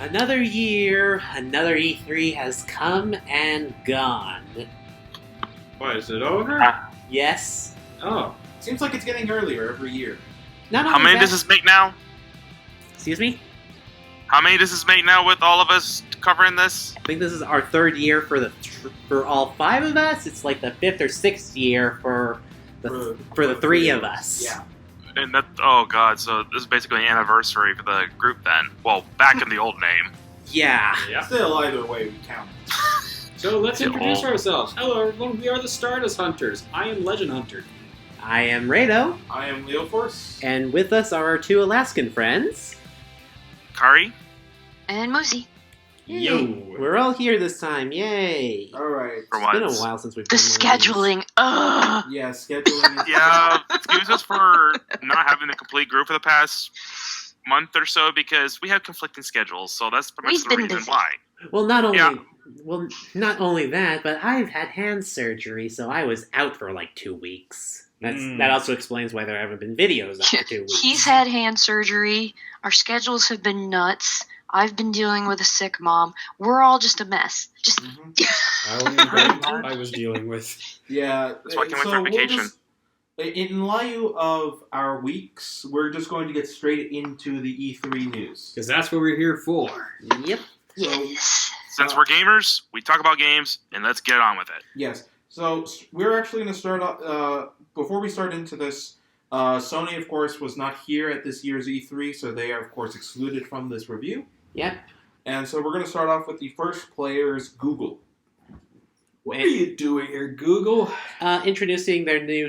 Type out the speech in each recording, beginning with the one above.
Another year, another E3 has come and gone. What, is it over? Yes. Oh, seems like it's getting earlier every year. Not How only many that, does this make now? Excuse me? How many does this make now with all of us covering this? I think this is our third year for all five of us. It's like the fifth or sixth year for the three of us. Yeah. And that, oh god, so this is basically an anniversary for the group then. Well, back in the old name. Yeah. Still, either way, we count. So let's Yeah, introduce all- ourselves. Hello everyone, we are the Stardust Hunters. I am Legend Hunter. I am Rado, I am Leo Force. and with us are our two Alaskan friends. Kari? And Moosey. Yo. We're all here this time, yay! Alright. For It's been a once. while since we've The done one of these. scheduling. Ugh. Yeah, scheduling is... Yeah, excuse us for not having a complete group for the past month or so because we have conflicting schedules, so that's pretty much We've the been reason busy. why. Not only that, but I've had hand surgery, so I was out for like 2 weeks. That also explains why there haven't been videos after 2 weeks. He's had hand surgery. Our schedules have been nuts. I've been dealing with a sick mom. We're all just a mess. Just I was dealing with. Yeah. That's why I came for vacation. In lieu of our weeks, we're just going to get straight into the E3 news. Because that's what we're here for. Yep. yes. Since we're gamers, we talk about games, and let's get on with it. Yes. So we're actually going to start off. Before we start into this, Sony, of course, was not here at this year's E3, so they are, of course, excluded from this review. Yep. And so we're going to start off with the first players, Google. What are you doing here, Google? Introducing their new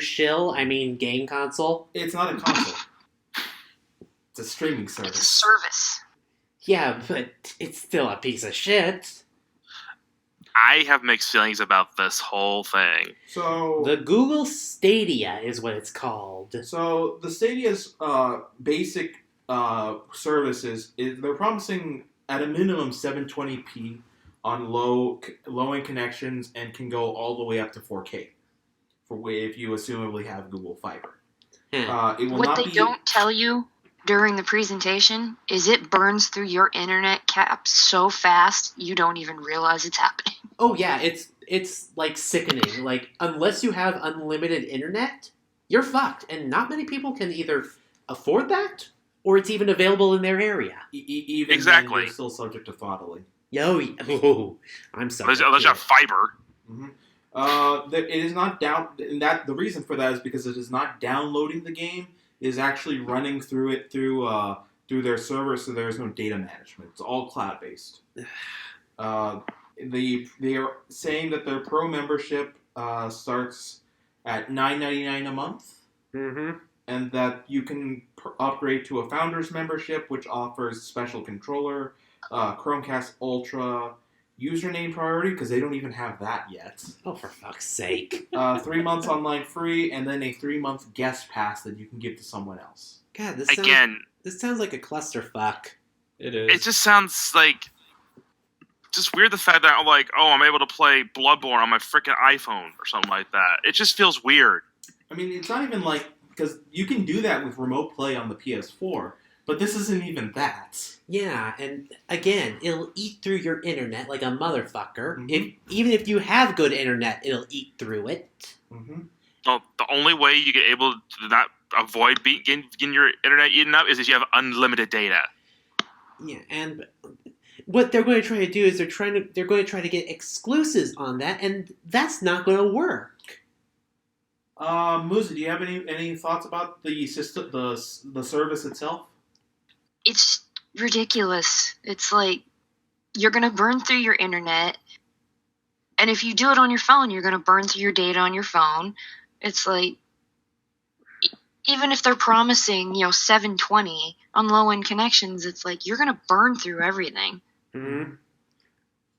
game console. It's not a console. It's a streaming It's a service. service. Yeah, but it's still a piece of shit. I have mixed feelings about this whole thing. So The Google Stadia is what it's called. So the Stadia's basic services they're promising at a minimum 720p on low-end connections and can go all the way up to 4K if you assumably have Google Fiber. It will What not they be don't tell you during the presentation is it burns through your internet cap so fast you don't even realize it's happening. Oh yeah, it's like sickening. Like unless you have unlimited internet, you're fucked, and not many people can either afford that or it's even available in their area. even Exactly. then, you're still subject to throttling. I'm sorry. Unless you have fiber. It is not down. And that the reason for that is because it is not downloading the game. It is actually running through their server, so there is no data management. It's all cloud based. They are saying that their pro membership starts at $9.99 a month, and that you can upgrade to a founders membership, which offers special controller, Chromecast Ultra, username priority, because they don't even have that yet. Oh, for fuck's sake. 3 months online free, and then a 3-month guest pass that you can give to someone else. God, this sounds like a clusterfuck. It is. It just sounds like just weird the fact that I'm able to play Bloodborne on my freaking iPhone or something like that. It just feels weird. I mean, it's not even like, because you can do that with remote play on the PS4, but this isn't even that. Yeah, and again, it'll eat through your internet like a motherfucker. Mhm. Even if you have good internet, it'll eat through it. Well, the only way you get able to not avoid getting your internet eaten up is if you have unlimited data. Yeah, and what they're going to try to do is they're going to try to get exclusives on that, and that's not going to work. Musa, do you have any thoughts about the system, the service itself? It's ridiculous. It's like you're going to burn through your internet, and if you do it on your phone, you're going to burn through your data on your phone. It's like even if they're promising, 720 on low-end connections, it's like you're going to burn through everything.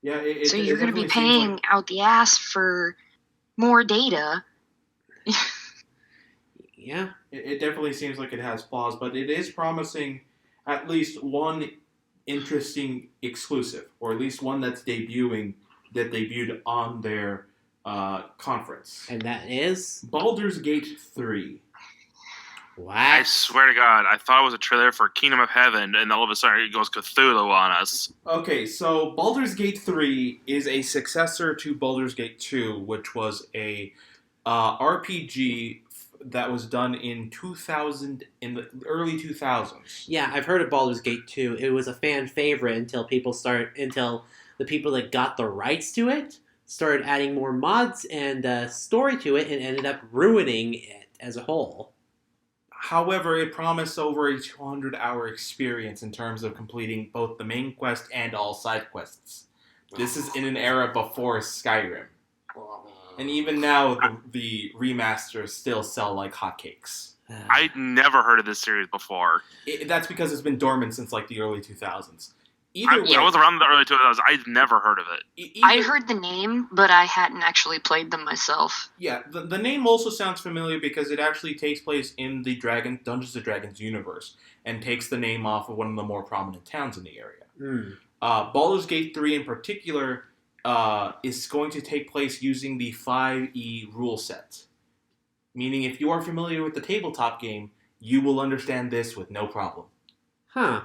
Yeah, So you're going to be definitely seems paying like- out the ass for more data. Yeah. It definitely seems like it has flaws, but it is promising at least one interesting exclusive, or at least one that's debuted on their conference. And that is? Baldur's Gate 3. What? I swear to God, I thought it was a trailer for Kingdom of Heaven, and all of a sudden it goes Cthulhu on us. Okay, so Baldur's Gate 3 is a successor to Baldur's Gate 2, which was a RPG that was done in the early 2000s. Yeah, I've heard of Baldur's Gate 2. It was a fan favorite until the people that got the rights to it started adding more mods and story to it and ended up ruining it as a whole. However, it promised over a 200-hour experience in terms of completing both the main quest and all side quests. This is in an era before Skyrim. And even now, the remasters still sell like hotcakes. I'd never heard of this series before. That's because it's been dormant since like the early 2000s. Either way, I was around the early 2000s. I'd never heard of it. I heard the name, but I hadn't actually played them myself. Yeah, the name also sounds familiar because it actually takes place in the Dungeons & Dragons universe and takes the name off of one of the more prominent towns in the area. Baldur's Gate 3 in particular is going to take place using the 5e rule set. Meaning if you are familiar with the tabletop game, you will understand this with no problem. Huh.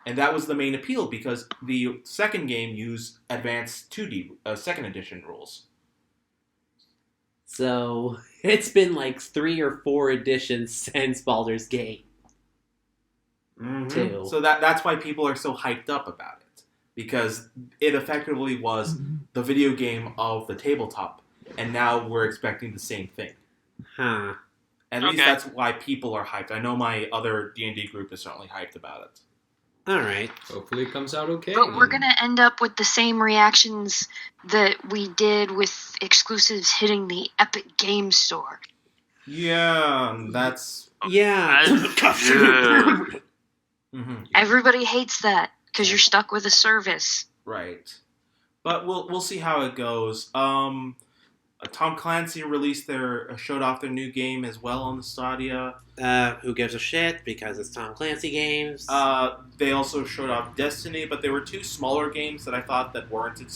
And that was the main appeal because the second game used advanced 2D, second edition rules. So, it's been like 3 or 4 editions since Baldur's Gate 2. So that's why people are so hyped up about it. Because it effectively was the video game of the tabletop. And now we're expecting the same thing. Huh. At least that's why people are hyped. I know my other D&D group is certainly hyped about it. Alright. Hopefully it comes out okay. But we're going to end up with the same reactions that we did with exclusives hitting the Epic Game Store. Yeah, that's... Yeah. Everybody hates that because you're stuck with a service. Right. But we'll see how it goes. Tom Clancy showed off their new game as well on the Stadia. Who gives a shit? Because it's Tom Clancy games. They also showed off Destiny, but there were 2 smaller games that I thought that warranted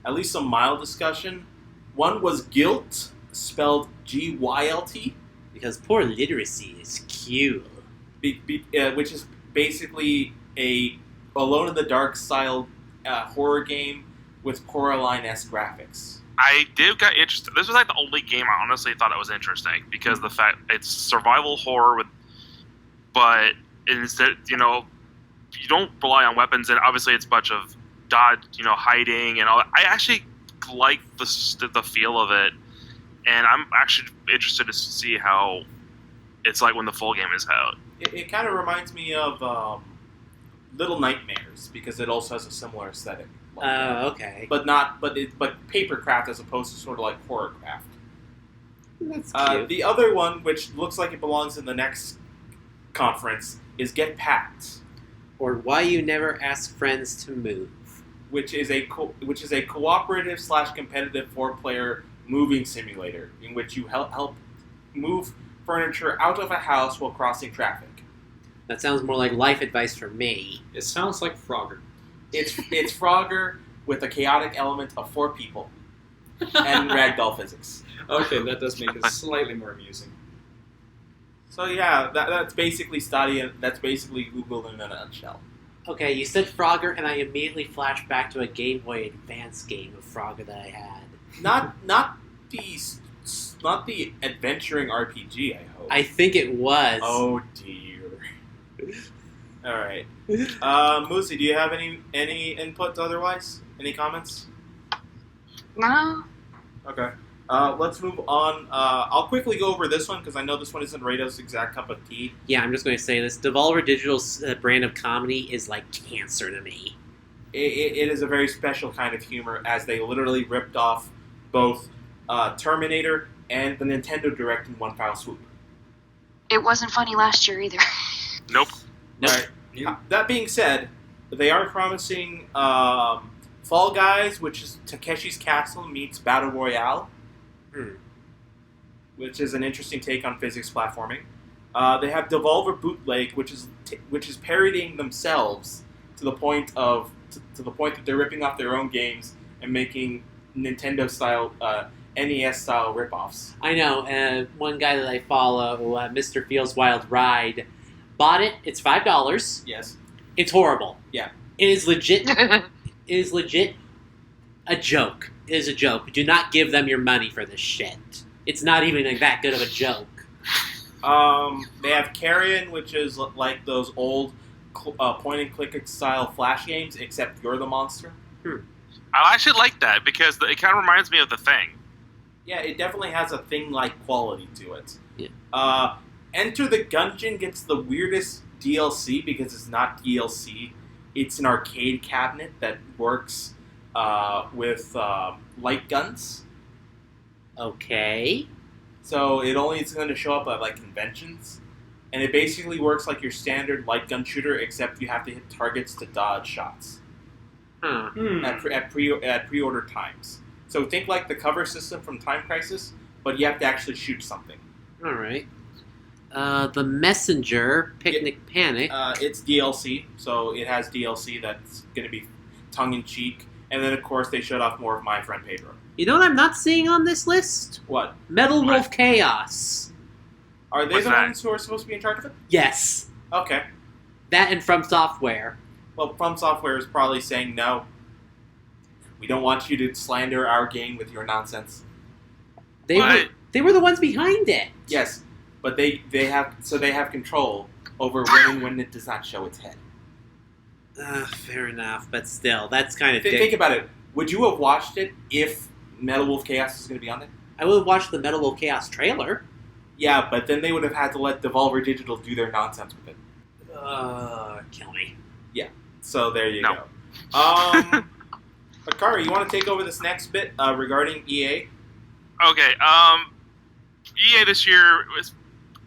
at least some mild discussion. One was Gylt, spelled Gylt. Because poor literacy is cute. Which is basically a Alone in the Dark style horror game with Coraline-esque graphics. I got interested. This was like the only game I honestly thought it was interesting because the fact it's survival horror but instead, you don't rely on weapons, and obviously it's a bunch of dodge, hiding and all that. I actually like the feel of it, and I'm actually interested to see how it's like when the full game is out. It kind of reminds me of Little Nightmares because it also has a similar aesthetic. Okay. But papercraft as opposed to sort of like horrorcraft. That's cute. The other one, which looks like it belongs in the next conference, is Get Packed, or Why You Never Ask Friends to Move, which is a cooperative / competitive 4-player moving simulator in which you help move furniture out of a house while crossing traffic. That sounds more like life advice for me. It sounds like Frogger. It's Frogger with a chaotic element of 4 people and ragdoll physics. Okay, that does make it slightly more amusing. So yeah, that's basically Stadia. That's basically Google in a nutshell. Okay, you said Frogger, and I immediately flashed back to a Game Boy Advance game of Frogger that I had. Not the adventuring RPG. I hope. I think it was. Oh dear. All right, Moosey, do you have any input otherwise? Any comments? No. Okay. Let's move on. I'll quickly go over this one because I know this one isn't Rado's exact cup of tea. Yeah, I'm just going to say this. Devolver Digital's brand of comedy is like cancer to me. It is a very special kind of humor as they literally ripped off both Terminator and the Nintendo Direct in one foul swoop. It wasn't funny last year either. Nope. Right. That being said, they are promising Fall Guys, which is Takeshi's Castle meets Battle Royale, which is an interesting take on physics platforming. They have Devolver Bootleg, which is parodying themselves to the point that they're ripping off their own games and making Nintendo style NES style ripoffs. I know. One guy that I follow, Mr. Feels Wild Ride, bought it. It's $5. Yes. It's horrible. Yeah. It is legit. It is legit a joke. It is a joke. Do not give them your money for this shit. It's not even like that good of a joke. They have Carrion, which is like those old point and click style Flash games, except you're the monster. I actually like that because it kind of reminds me of The Thing. Yeah, it definitely has a thing-like quality to it. Yeah. Enter the Gungeon gets the weirdest DLC because it's not DLC. It's an arcade cabinet that works with light guns. Okay. So it's going to show up at like conventions, and it basically works like your standard light gun shooter, except you have to hit targets to dodge shots at pre-order times. So think like the cover system from Time Crisis, but you have to actually shoot something. All right. The Messenger, Picnic Panic. It's DLC, so it has DLC that's going to be tongue-in-cheek. And then, of course, they showed off more of My Friend Pedro. You know what I'm not seeing on this list? What? Metal What? Wolf Chaos. Are they What's the that? ones who are supposed to be in charge of it? Yes. Okay. That and From Software. Well, From Software is probably saying no. We don't want you to slander our game with your nonsense. They were the ones behind it. Yes, but they have control over when and when it does not show its head. Fair enough, but still, that's kind of Think about it. Would you have watched it if Metal Wolf Chaos was going to be on it? I would have watched the Metal Wolf Chaos trailer. Yeah, but then they would have had to let Devolver Digital do their nonsense with it. Kill me. So there you No. go. Akari, you want to take over this next bit regarding EA? Okay, EA this year was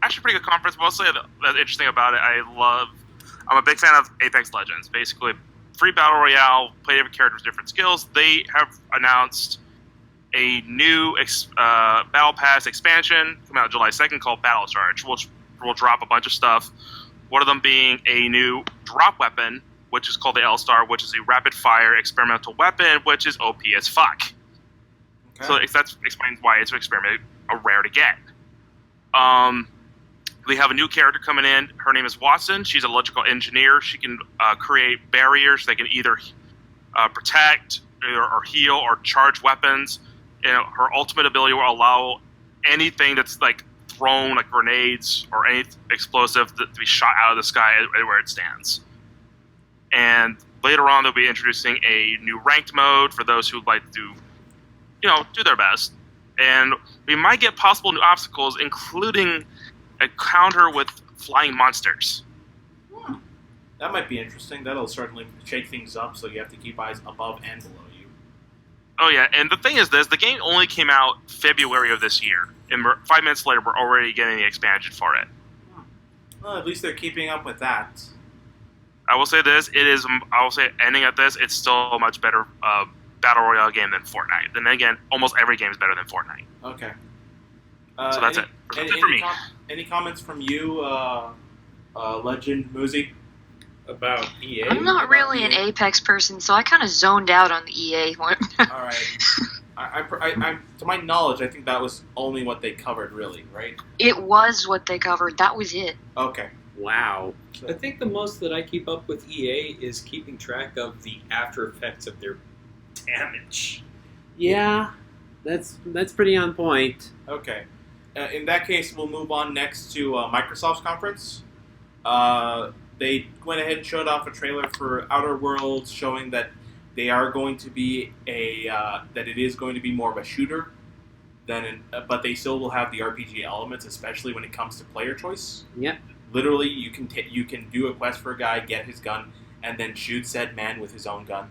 actually a pretty good conference. Mostly the interesting about it, I'm a big fan of Apex Legends. Basically, free battle royale, play every character with different skills. They have announced a new battle pass expansion coming out July 2nd called Battle Charge, which will drop a bunch of stuff. One of them being a new drop weapon, which is called the L-Star, which is a rapid-fire experimental weapon, which is OP as fuck. Okay. So that explains why it's an experiment, rare to get. They have a new character coming in. Her name is Watson. She's an electrical engineer. She can create barriers. They can either protect or heal or charge weapons. And her ultimate ability will allow anything that's like thrown, like grenades or any explosive, to be shot out of the sky where it stands. And later on, they'll be introducing a new ranked mode for those who would like to, do their best. And we might get possible new obstacles, including a counter with flying monsters. That might be interesting. That'll certainly shake things up, so you have to keep eyes above and below you. Oh yeah, and the thing is the game only came out February of this year. And 5 minutes later, we're already getting the expansion for it. Well, at least they're keeping up with that. I will say this, ending at this, it's still a much better Battle Royale game than Fortnite. Then again, almost every game is better than Fortnite. Okay. So that's it. That's it for me. Any comments from you, Legend Muzi? About EA. I'm not really an Apex person, so I kind of zoned out on the EA one. All right. I, to my knowledge, I think that was only what they covered, really, right? It was what they covered. That was it. Okay. Wow. I think the most that I keep up with EA is keeping track of the after effects of their damage. Yeah, that's pretty on point. Okay. In that case, we'll move on next to Microsoft's conference. They went ahead and showed off a trailer for Outer Worlds, showing that they are going to be that it is going to be more of a shooter but they still will have the RPG elements, especially when it comes to player choice. Yep. Literally, you can do a quest for a guy, get his gun, and then shoot said man with his own gun.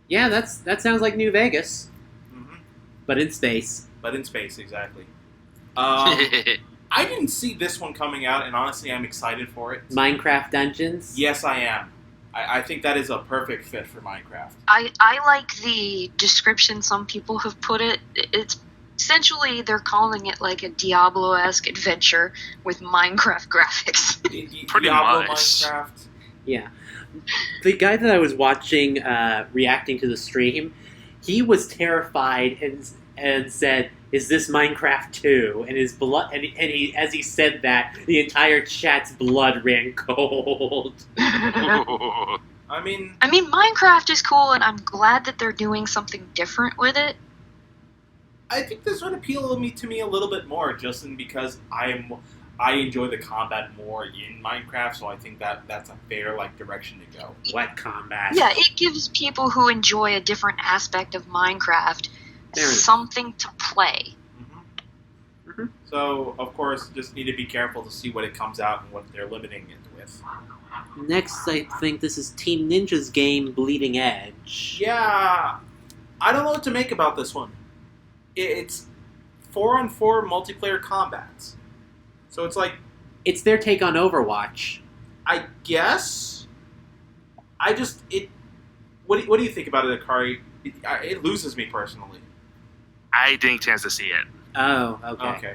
Yeah, that sounds like New Vegas, but in space. But in space, exactly. I didn't see this one coming out, and honestly, I'm excited for it. Minecraft Dungeons? Yes, I am. I think that is a perfect fit for Minecraft. I like the description some people have put it. It's essentially they're calling it like a Diablo-esque adventure with Minecraft graphics. Pretty Diablo, much. Minecraft. Yeah. The guy that I was watching reacting to the stream, he was terrified, and and said, "Is this Minecraft 2?" And his blood, and he, as he said that, the entire chat's blood ran cold. I mean, Minecraft is cool, and I'm glad that they're doing something different with it. I think this would appeal to me a little bit more, Justin, because I enjoy the combat more in Minecraft, so I think that's a fair direction to go. What combat? Yeah, it gives people who enjoy a different aspect of Minecraft something to play. Mm-hmm. So, of course, just need to be careful to see what it comes out and what they're limiting it with. Next, I think this is Team Ninja's game, Bleeding Edge. Yeah, I don't know what to make about this one. It's 4-on-4 multiplayer combats. So it's it's their take on Overwatch. I guess. What do you think about it, Akari? It loses me personally. I didn't chance to see it. Oh, Okay.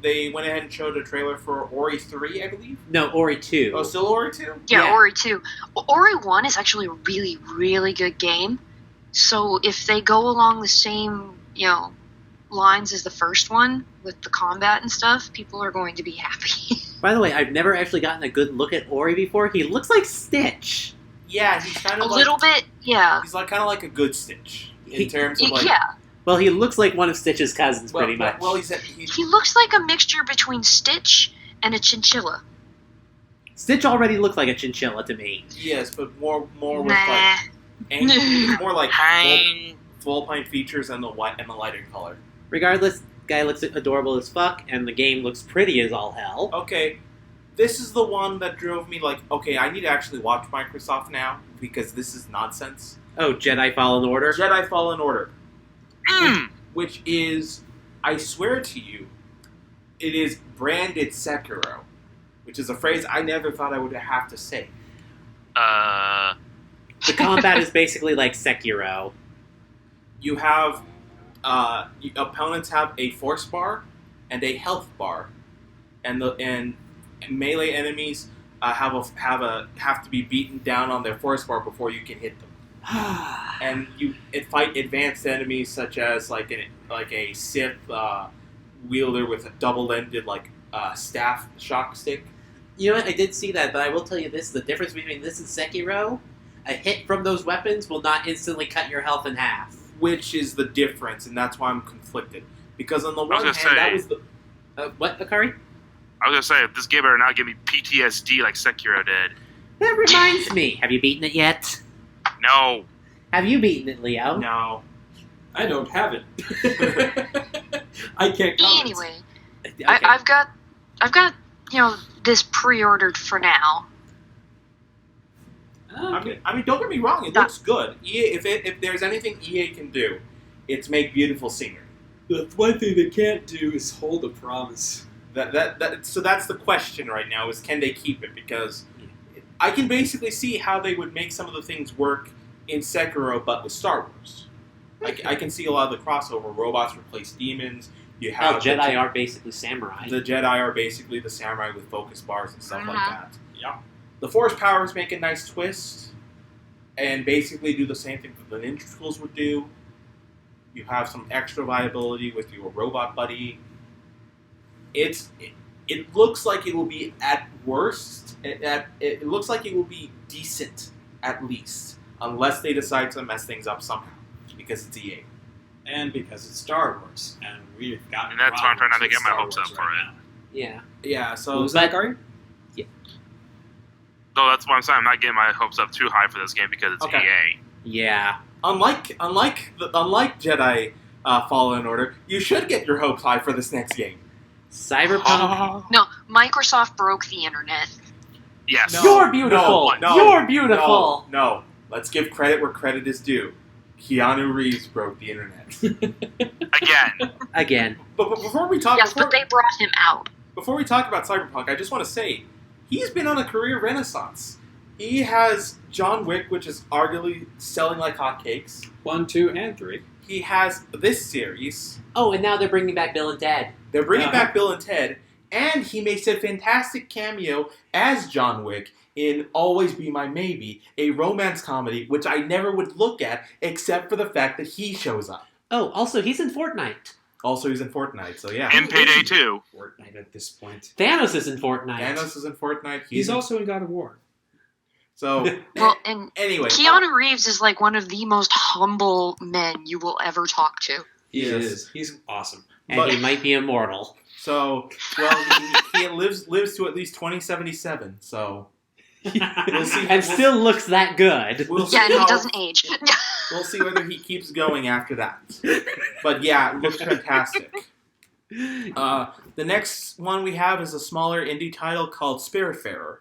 They went ahead and showed a trailer for Ori 3, I believe. No, Ori 2. Oh, still Ori 2? Yeah, Yeah. Ori 2. Ori 1 is actually a really, really good game. So if they go along the same, lines as the first one with the combat and stuff, people are going to be happy. By the way, I've never actually gotten a good look at Ori before. He looks like Stitch. Yeah, he's kind A of little bit, yeah. He's kind of like a good Stitch in terms of Yeah. Well, he looks like one of Stitch's cousins, pretty much. Well, he's He looks like a mixture between Stitch and a chinchilla. Stitch already looked like a chinchilla to me. yes, but more with Nah. it's more like Hi. full pint features and the lighter color. Regardless, guy looks adorable as fuck, and the game looks pretty as all hell. Okay, this is the one that drove me okay, I need to actually watch Microsoft now because this is nonsense. Oh, Jedi Fallen Order? Jedi Fallen Order, Mm. which is, I swear to you, it is branded Sekiro, which is a phrase I never thought I would have to say. The combat is basically like Sekiro. You have opponents have a force bar and a health bar, and melee enemies have to be beaten down on their force bar before you can hit them. And you fight advanced enemies such as a Sith wielder with a double-ended staff shock stick. You know what? I did see that, but I will tell you this: the difference between this and Sekiro, a hit from those weapons will not instantly cut your health in half. Which is the difference, and that's why I'm conflicted. Because on the one hand, gonna say- that was the What, Akari? I was gonna say, this game better not give me PTSD like Sekiro did. That reminds me. Have you beaten it yet? No. Have you beaten it, Leo? no. I don't have it. I can't comment. Anyway, Okay. I've got this pre-ordered for now. Okay. I mean, don't get me wrong. It looks good. EA, if there's anything EA can do, it's make beautiful scenery. The one thing they can't do is hold a promise. So that's the question right now: is can they keep it? Because I can basically see how they would make some of the things work in Sekiro, but with Star Wars. I can see a lot of the crossover. Robots replace demons. You have Jedi are basically samurai. The Jedi are basically the samurai with focus bars and stuff like Mhm. that. Yeah. The Force powers make a nice twist, and basically do the same thing that the Ninja Tools would do. You have some extra viability with your robot buddy. It looks like it will be at worst. It looks like it will be decent at least, unless they decide to mess things up somehow, because it's EA. And because it's Star Wars, and we've got. And that's why I'm trying not to problems get with my Star hopes Wars up for right it. now. Yeah. Yeah. What So was that, Gary? No, that's why I'm saying I'm not getting my hopes up too high for this game because it's Okay. EA. Yeah. unlike Jedi Fallen Order, you should get your hopes high for this next game. Cyberpunk. No, Microsoft broke the internet. Yes. No. You're beautiful. no, You're beautiful. No. Let's give credit where credit is due. Keanu Reeves broke the internet. Again. Again. But before we talk, Yes, but they brought him out. before we talk about Cyberpunk, I just want to say he's been on a career renaissance. He has John Wick, which is arguably selling like hotcakes. 1, 2, and 3. He has this series. Oh, and now they're bringing back Bill and Ted. They're bringing Uh-huh. back Bill and Ted, and he makes a fantastic cameo as John Wick in Always Be My Maybe, a romance comedy which I never would look at except for the fact that he shows up. Oh, also, he's in Fortnite. Also, he's in Fortnite, so yeah. And Payday 2. Fortnite at this point. Thanos is in Fortnite. Thanos is in Fortnite. He's also in God of War. So, Well, and anyway. Keanu Reeves is like one of the most humble men you will ever talk to. He Yes. is. He's awesome. And But- he might be immortal. So, well, he lives to at least 2077, so see. And still looks that good. we'll see Yeah, and he how- doesn't age. We'll see whether he keeps going after that. But yeah, it looks fantastic. The next one we have is a smaller indie title called Spiritfarer.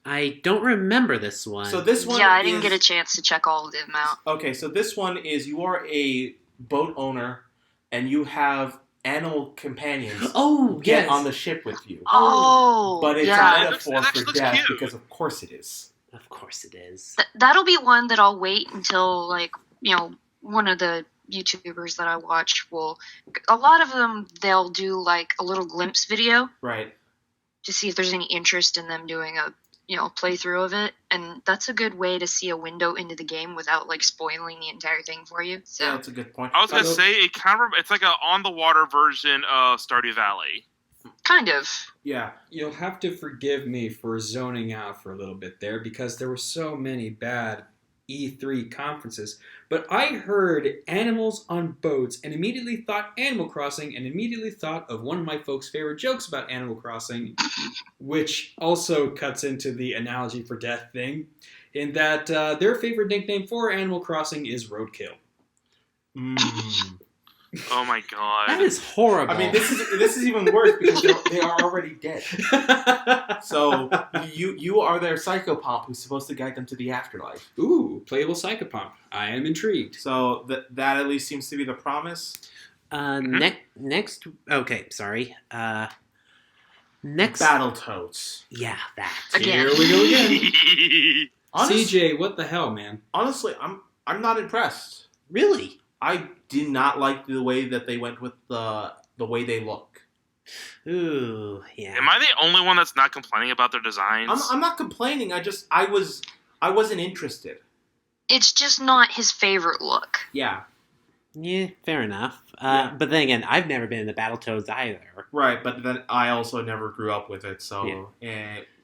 I don't remember this one. So this one Yeah, I didn't is- get a chance to check all of them out. Okay, so this one is you are a boat owner and you have animal companions Oh, get yes. on the ship with you. Oh, But it's yeah. a metaphor It actually for looks death cute. because of course it is. Of course it is. That'll be one that I'll wait until, like, one of the YouTubers that I watch will. A lot of them, they'll do, like, a little glimpse video Right. to see if there's any interest in them doing a, playthrough of it. And that's a good way to see a window into the game without, like, spoiling the entire thing for you. So, Yeah, that's a good point. I was gonna Although- say it's like a on the water version of Stardew Valley. kind of. Yeah. You'll have to forgive me for zoning out for a little bit there because there were so many bad E3 conferences. But I heard animals on boats and immediately thought Animal Crossing and immediately thought of one of my folks' favorite jokes about Animal Crossing, which also cuts into the analogy for death thing, in that their favorite nickname for Animal Crossing is Roadkill. Mm. Oh my god. That is horrible. I mean, this is even worse because they are already dead. So you are their psychopomp who's supposed to guide them to the afterlife. Ooh, playable Psychopomp. I am intrigued. So that at least seems to be the promise. Next. Okay, sorry. Next. Battletoads. Yeah, that. Again. Here we go again. Honest- CJ, what the hell, man? Honestly, I'm not impressed. Really? I did not like the way that they went with the way they look. Ooh, yeah. Am I the only one that's not complaining about their designs? I'm not complaining. I wasn't interested. It's just not his favorite look. Yeah, Yeah, fair enough. Yeah. But then again, I've never been into Battletoads either. right. But then I also never grew up with it, so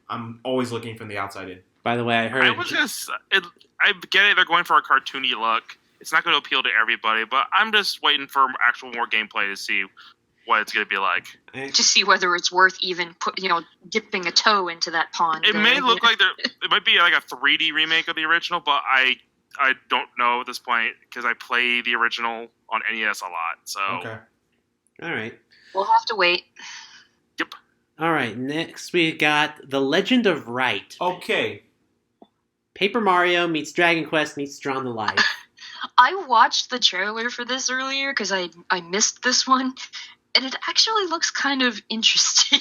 I'm always looking from the outside in. By the way, I heard. I was just. I get it. They're going for a cartoony look. It's not going to appeal to everybody, but I'm just waiting for actual more gameplay to see what it's going to be like. To see whether it's worth even dipping a toe into that pond. It may look like it might be like a 3D remake of the original, but I don't know at this point because I play the original on NES a lot. So Okay. All right. We'll have to wait. All right. Next, we got The Legend of Wright. Okay. Paper Mario meets Dragon Quest meets Drawn to Life. I watched the trailer for this earlier because I missed this one, and it actually looks kind of interesting.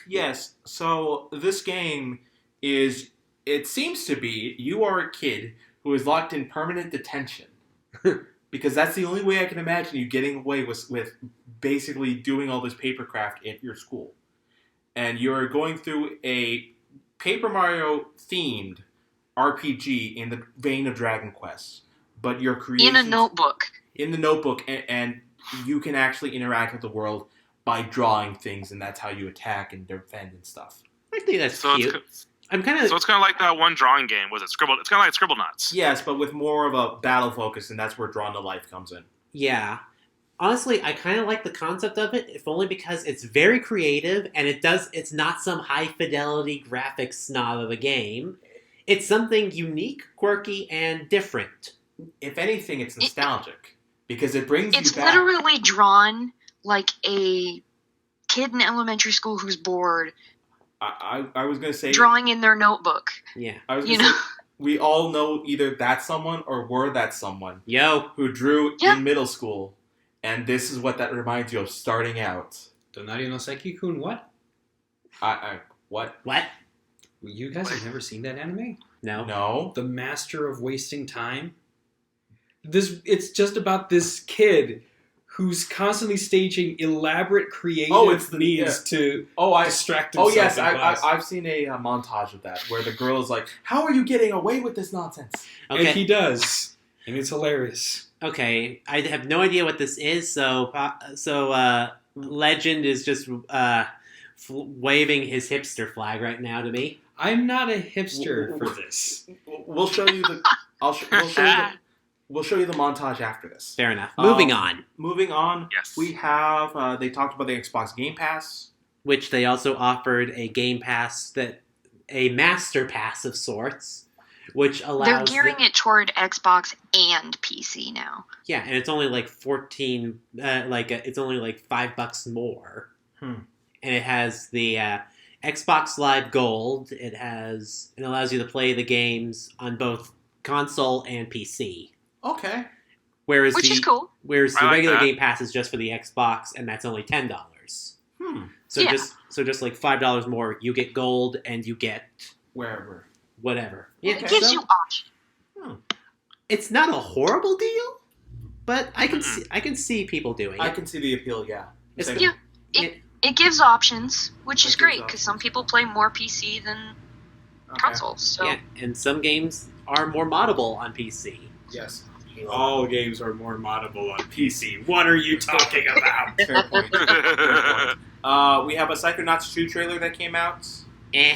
Yes. So this game is. It seems to be you are a kid who is locked in permanent detention. Because that's the only way I can imagine you getting away with basically doing all this papercraft at your school. And you're going through a Paper Mario themed RPG in the vein of Dragon Quest. But your creation In a notebook. in the notebook, and you can actually interact with the world by drawing things, and that's how you attack and defend and stuff. I think that's so cute. it's I'm kind of. so it's kind of like that one drawing game. Was it Scribble? It's kind of like Scribble Nuts. Yes, but with more of a battle focus, and that's where Drawn to Life comes in. Yeah. Honestly, I kind of like the concept of it, if only because it's very creative and it's not some high fidelity graphics snob of a game. It's something unique, quirky, and different. If anything, it's nostalgic because it brings It's you back. literally drawn like a kid in elementary school who's bored, I was gonna say. drawing in their notebook. Yeah. I was You gonna know? say we all know either that someone or were that someone Yo. who drew Yeah. in middle school, and this is what that reminds you of starting out. Tonari no Seki-kun, what? What? What? You guys have never seen that anime? No. No. The Master of Wasting Time? It's just about this kid who's constantly staging elaborate creative means to distract himself. Yes, in class. I've seen a montage of that where the girl is like, "How are you getting away with this nonsense?" And Okay. he does. And it's hilarious. Okay, I have no idea what this is. So Legend is just waving his hipster flag right now to me. I'm not a hipster for this. We'll show you the. We'll show you the montage after this. Fair enough. Moving on. Moving on. Yes. We have. They talked about the Xbox Game Pass. Which they also offered a Game Pass a Master Pass of sorts, which allows. They're gearing it toward Xbox and PC now. Yeah, and it's only like 14. It's only like $5 more. And it has the Xbox Live Gold. It allows you to play the games on both console and PC. Okay. Which is cool. Whereas I the like regular that. Game Pass is just for the Xbox, and that's only $10. So Yeah. just like $5 more, you get gold and you get Wherever. whatever. It Yeah, gives so you options. it's not a horrible deal, but I can Mm-mm. I can see people doing I it. can see the appeal. Yeah. It's- Same. Yeah. It gives options, which is It gives great because some people play more PC than Okay. consoles. So Yeah, and some games are more moddable on PC. Yes. All games are more moddable on PC. What are you talking about? Fair point. We have a Psychonauts 2 trailer that came out. Eh.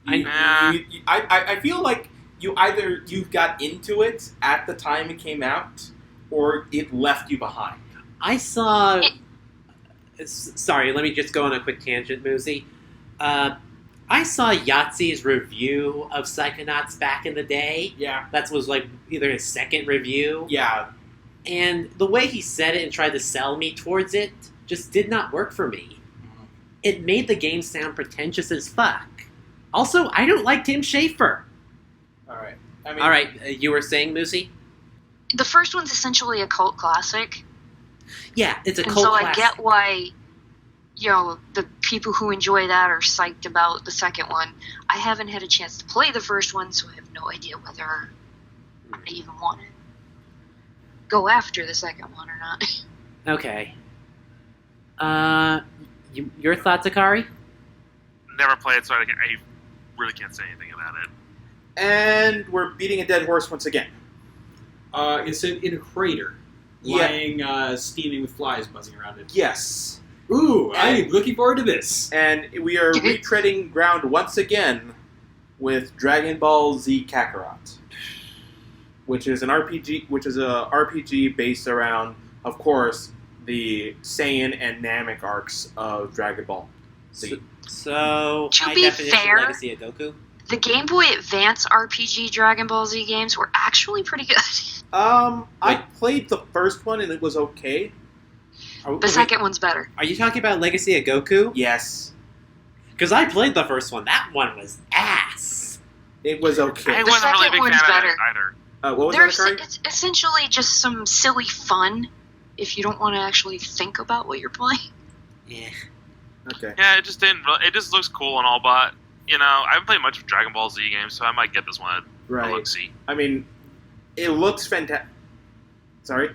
I feel like you got into it at the time it came out, or it left you behind. I saw. Sorry, let me just go on a quick tangent, Moosey. I saw Yahtzee's review of Psychonauts back in the day. Yeah. That was like either his second review. Yeah. And the way he said it and tried to sell me towards it just did not work for me. It made the game sound pretentious as fuck. Also, I don't like Tim Schafer. All right. I mean, All right, you were saying, Moosey? the first one's essentially a cult classic, Yeah, it's a and cult so I classic. get why the people who enjoy that are psyched about the second one. I haven't had a chance to play the first one, so I have no idea whether I even want to go after the second one or not. Okay. Your thoughts, Akari? Never played, so I really can't say anything about it. And we're beating a dead horse once again. It's in a crater, lying, steaming with flies buzzing around it. Yes. Ooh, I'm looking forward to this. And we are retreading ground once again with Dragon Ball Z Kakarot, which is an RPG. Which is a RPG based around, of course, the Saiyan and Namek arcs of Dragon Ball Z. So, To high be definition fair- Legacy of Goku? The Game Boy Advance RPG Dragon Ball Z games were actually pretty good. I played the first one and it was okay. The second one's better. Are you talking about Legacy of Goku? Yes, Because I played the first one. That one was ass. it was okay. I wasn't really a second big one's fan of better. it either. What was There's that, Akari? it's essentially just some silly fun if you don't want to actually think about what you're playing. Yeah. Okay. Yeah, it just didn't. It just looks cool and all, but I haven't played much of Dragon Ball Z games, so I might get this one. Right. Look, see. I mean, it looks fantastic. Sorry?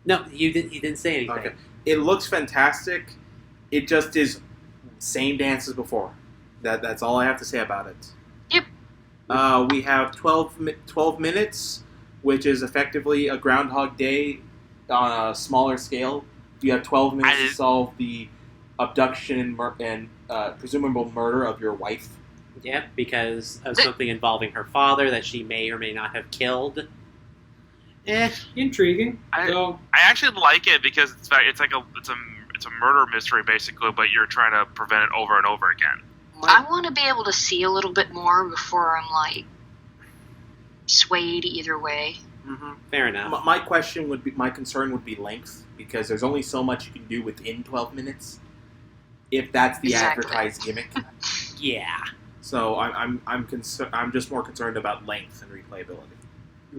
No, you didn't say anything. Okay. It looks fantastic. It just is same dance as before. That's all I have to say about it. Yep. We have 12 minutes, which is effectively a Groundhog Day on a smaller scale. You have 12 minutes to solve the abduction and presumable murder of your wife. Yep, because of something involving her father that she may or may not have killed. Intriguing. So, I actually like it because it's a murder mystery basically, but you're trying to prevent it over and over again. I want to be able to see a little bit more before I'm like swayed either way. Mm-hmm. Fair enough. My concern would be length, because there's only so much you can do within 12 minutes, if that's the Exactly. advertised gimmick. Yeah. So I'm just more concerned about length and replayability.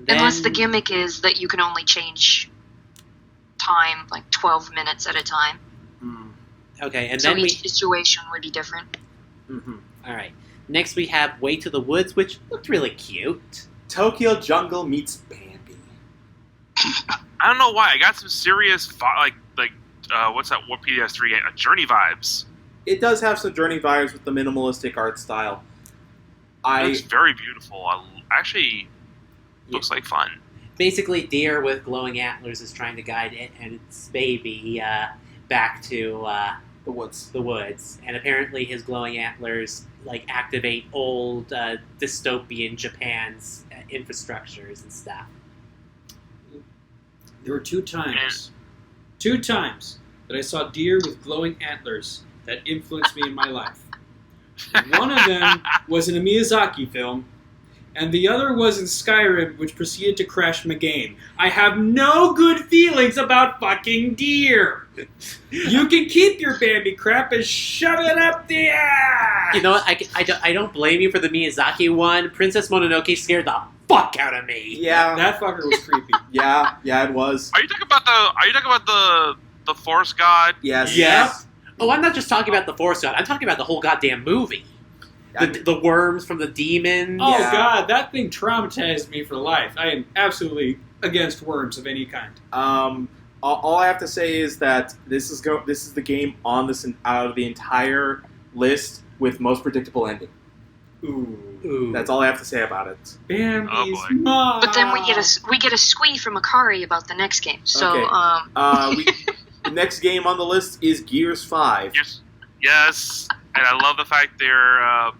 Unless the gimmick is that you can only change time like 12 minutes at a time. Okay, and So then each situation would be different. Mm-hmm. All right. Next we have Way to the Woods, which looked really cute. Tokyo Jungle meets Bambi. I don't know why. I got some serious what's that? What PS3 game? Journey vibes. It does have some Journey vibes with the minimalistic art style. It's very beautiful. Actually looks like fun. Basically, deer with glowing antlers is trying to guide it and its baby back to The woods. the woods, and apparently his glowing antlers activate old dystopian Japan's infrastructures and stuff. There were two times that I saw deer with glowing antlers that influenced me in my life. One of them was in a Miyazaki film, and the other was in Skyrim, which proceeded to crash my game. I have no good feelings about fucking deer. You can keep your Bambi crap and shove it up the ass. You know what? I don't blame you for the Miyazaki one. Princess Mononoke scared the fuck out of me. Yeah. That fucker was creepy. Yeah, it was. Are you talking about the Forest God? Yes. Yes. Oh, I'm not just talking about the Forest God. I'm talking about the whole goddamn movie. The worms from the demons. Oh Yeah. God, that thing traumatized me for life. I am absolutely against worms of any kind. All I have to say is that this is the game on this out of the entire list with most predictable ending. Ooh. Ooh. That's all I have to say about it. Bambi's Oh, boy. mom. But then we get a squee from Akari about the next game. So Okay. The next game on the list is Gears 5. Yes, and I love the fact they're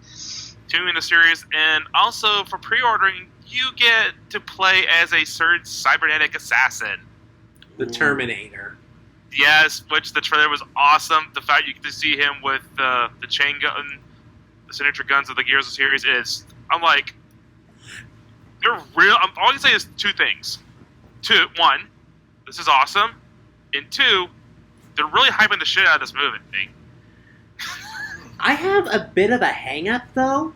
tuning the series, and also for pre-ordering, you get to play as a certain cybernetic assassin. The Terminator. Yes, which the trailer was awesome. The fact you get to see him with the chain gun, the signature guns of the Gears series I'm like, they're real. All I can say is two things. One, this is awesome, and two, they're really hyping the shit out of this movie. I have a bit of a hang-up, though.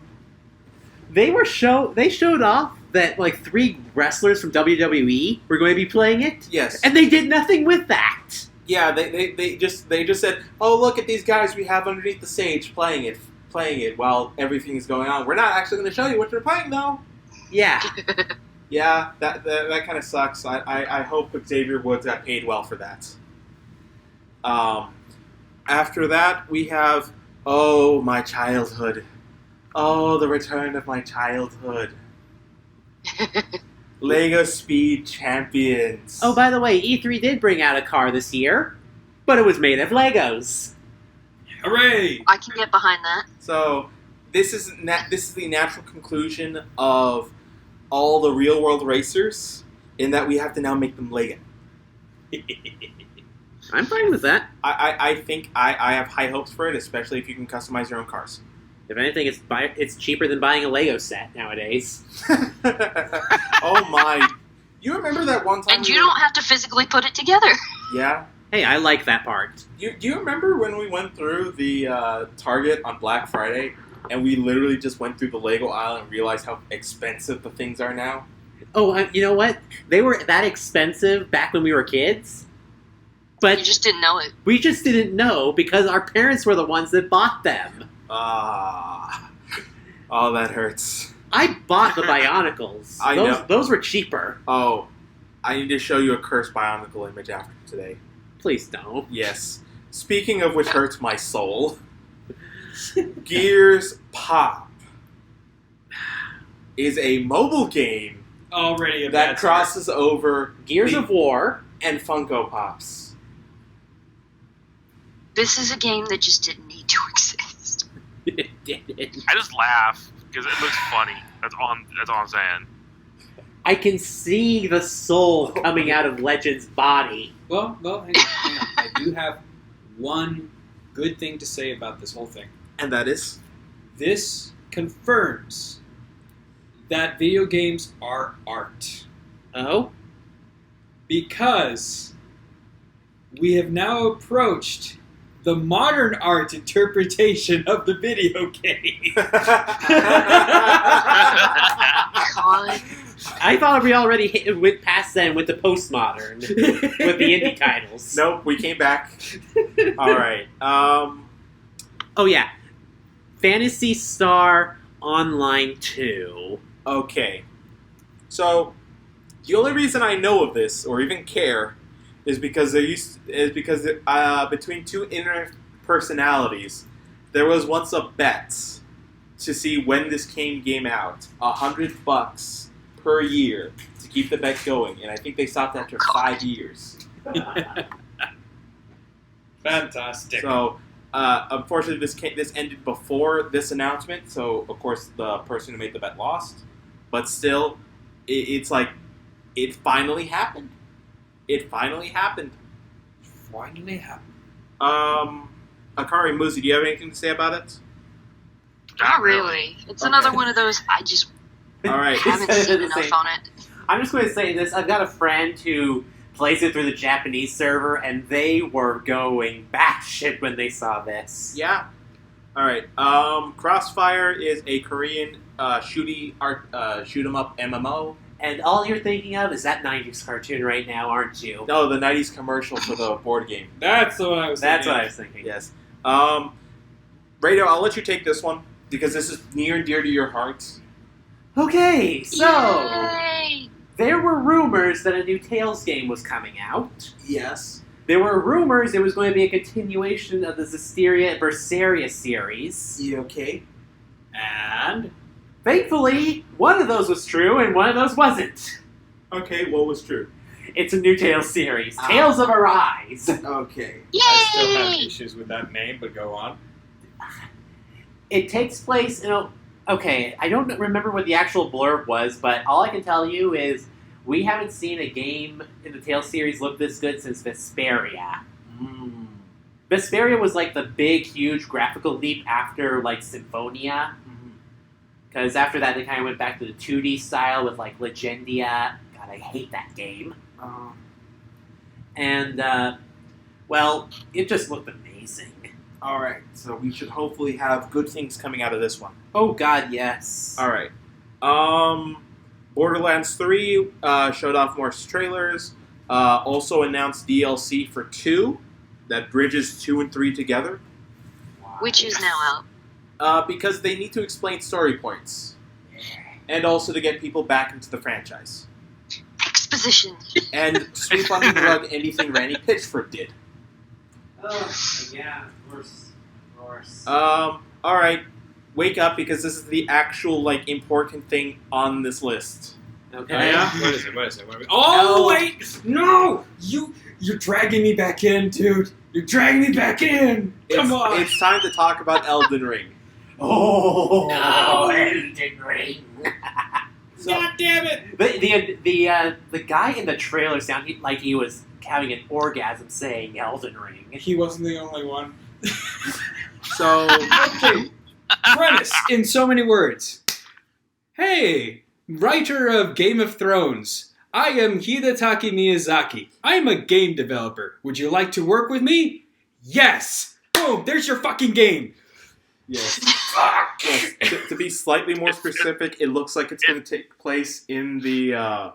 They showed off that 3 wrestlers from WWE were going to be playing it, Yes. and they did nothing with that. Yeah, they just said, "Oh, look at these guys we have underneath the stage playing it while everything is going on. We're not actually going to show you what they're playing, though." Yeah. Yeah, that kind of sucks. I hope Xavier Woods got paid well for that. After that, we have my childhood. Oh, the return of my childhood. Lego Speed Champions. Oh, by the way, E3 did bring out a car this year, but it was made of Legos. Hooray! I can get behind that. So this is the natural conclusion of all the real world racers, in that we have to now make them Lego. I'm fine with that. I think I have high hopes for it, especially if you can customize your own cars. If anything, it's cheaper than buying a Lego set nowadays. Oh my! You remember that one time? And you don't have to physically put it together. Yeah. Hey, I like that part. Do you remember when we went through the Target on Black Friday, and we literally just went through the Lego aisle and realized how expensive the things are now? Oh, you know what? They were that expensive back when we were kids. But You just didn't know it. we just didn't know because our parents were the ones that bought them. Oh, that hurts. I bought the Bionicles. I know. Those were cheaper. Oh, I need to show you a cursed Bionicle image after today. Please don't. Yes. Speaking of which hurts my soul, Gears Pop is a mobile game Already a that bad crosses over Gears of War. and Funko Pops. This is a game that just didn't need to exist. It did. I just laugh because it looks funny. That's all I'm saying. I can see the soul coming out of Legend's body. Well, hang on. I do have one good thing to say about this whole thing. And that is? This confirms that video games are art. Oh? Because we have now approached the modern art interpretation of the video game. God. I thought we already went past then with the postmodern, with the indie titles. Nope, we came back. Alright. Oh yeah. Phantasy Star Online 2. Okay. So, the only reason I know of this, or even care, is because between two internet personalities, there was once a bet to see when this game out. $100 per year to keep the bet going, and I think they stopped after 5 years. Fantastic. So, unfortunately, this ended before this announcement. So, of course, the person who made the bet lost. But still, it's like it finally happened. It finally happened. Finally happened. Akari Muzi, do you have anything to say about it? Not really. It's another one of those. I just All right. haven't seen enough on it. I'm just going to say this. I've got a friend who plays it through the Japanese server, and they were going batshit when they saw this. Yeah. All right. Crossfire is a Korean shoot 'em up MMO. And all you're thinking of is that 90s cartoon right now, aren't you? No, the 90s commercial for the board game. That's the one I was That's thinking. what I was thinking. Yes. Rado, I'll let you take this one because this is near and dear to your heart. Okay, so Yay! there were rumors that a new Tales game was coming out. Yes. There were rumors it was going to be a continuation of the Zestiria Berseria series. You okay? And thankfully, one of those was true and one of those wasn't. Okay, what was true? It's a new Tales series, Tales of Arise. Okay. I still have Yay! issues with that name, but go on. It takes place in a... Okay, I don't remember what the actual blurb was, but all I can tell you is we haven't seen a game in the Tales series look this good since Vesperia. Vesperia was like the big, huge graphical leap after like Symphonia. Because after that, they kind of went back to the 2D style with like Legendia. God, I hate that game. And, well, it just looked amazing. All right, so we should hopefully have good things coming out of this one. Oh, God, yes. All right. Borderlands 3 showed off more trailers. Also announced DLC for 2 that bridges 2 and 3 together. Which is now out. Because they need to explain story points. And also to get people back into the franchise. Exposition. And sweep under the rug anything Randy Pitchford did. Oh, yeah, of course. Alright. Wake up because this is the actual, like, important thing on this list. Okay. Oh, yeah? What is it? Oh, wait! No! You're dragging me back in, dude. You're dragging me back in! Come on! It's time to talk about Elden Ring. Oh, No. Elden Ring. God damn it! The guy in the trailer sounded like he was having an orgasm saying Elden Ring. He wasn't the only one. So, Okay. Premise in so many words. Hey, writer of Game of Thrones. I am Hidetaka Miyazaki. I am a game developer. Would you like to work with me? Yes! Boom, there's your fucking game. yes. Yes. To be slightly more specific, it looks like it's going to take place in the I'm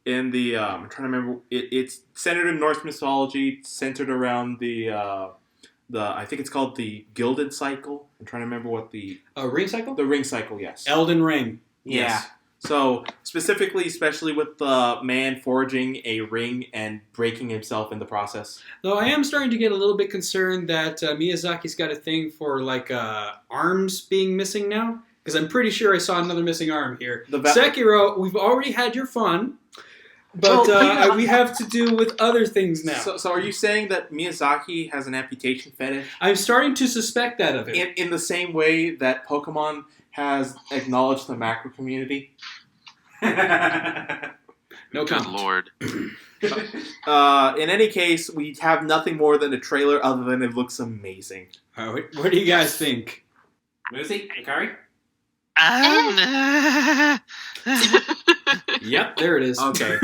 trying to remember. It's centered in Norse mythology, centered around the I think it's called the Gilded Cycle. I'm trying to remember what the Ring cycle? Ring Cycle. Yes. Elden Ring. Yeah. So specifically, especially with the man forging a ring and breaking himself in the process. Though I am starting to get a little bit concerned that Miyazaki's got a thing for like arms being missing now. Because I'm pretty sure I saw another missing arm here. Sekiro, we've already had your fun. But we have to do with other things now. So are you saying that Miyazaki has an amputation fetish? I'm starting to suspect that of him. In the same way that Pokemon has acknowledged the macro community? No Good comment. lord. In any case, we have nothing more than a trailer other than it looks amazing. What do you guys think? Lucy, Akari? Yep, there it is. Okay.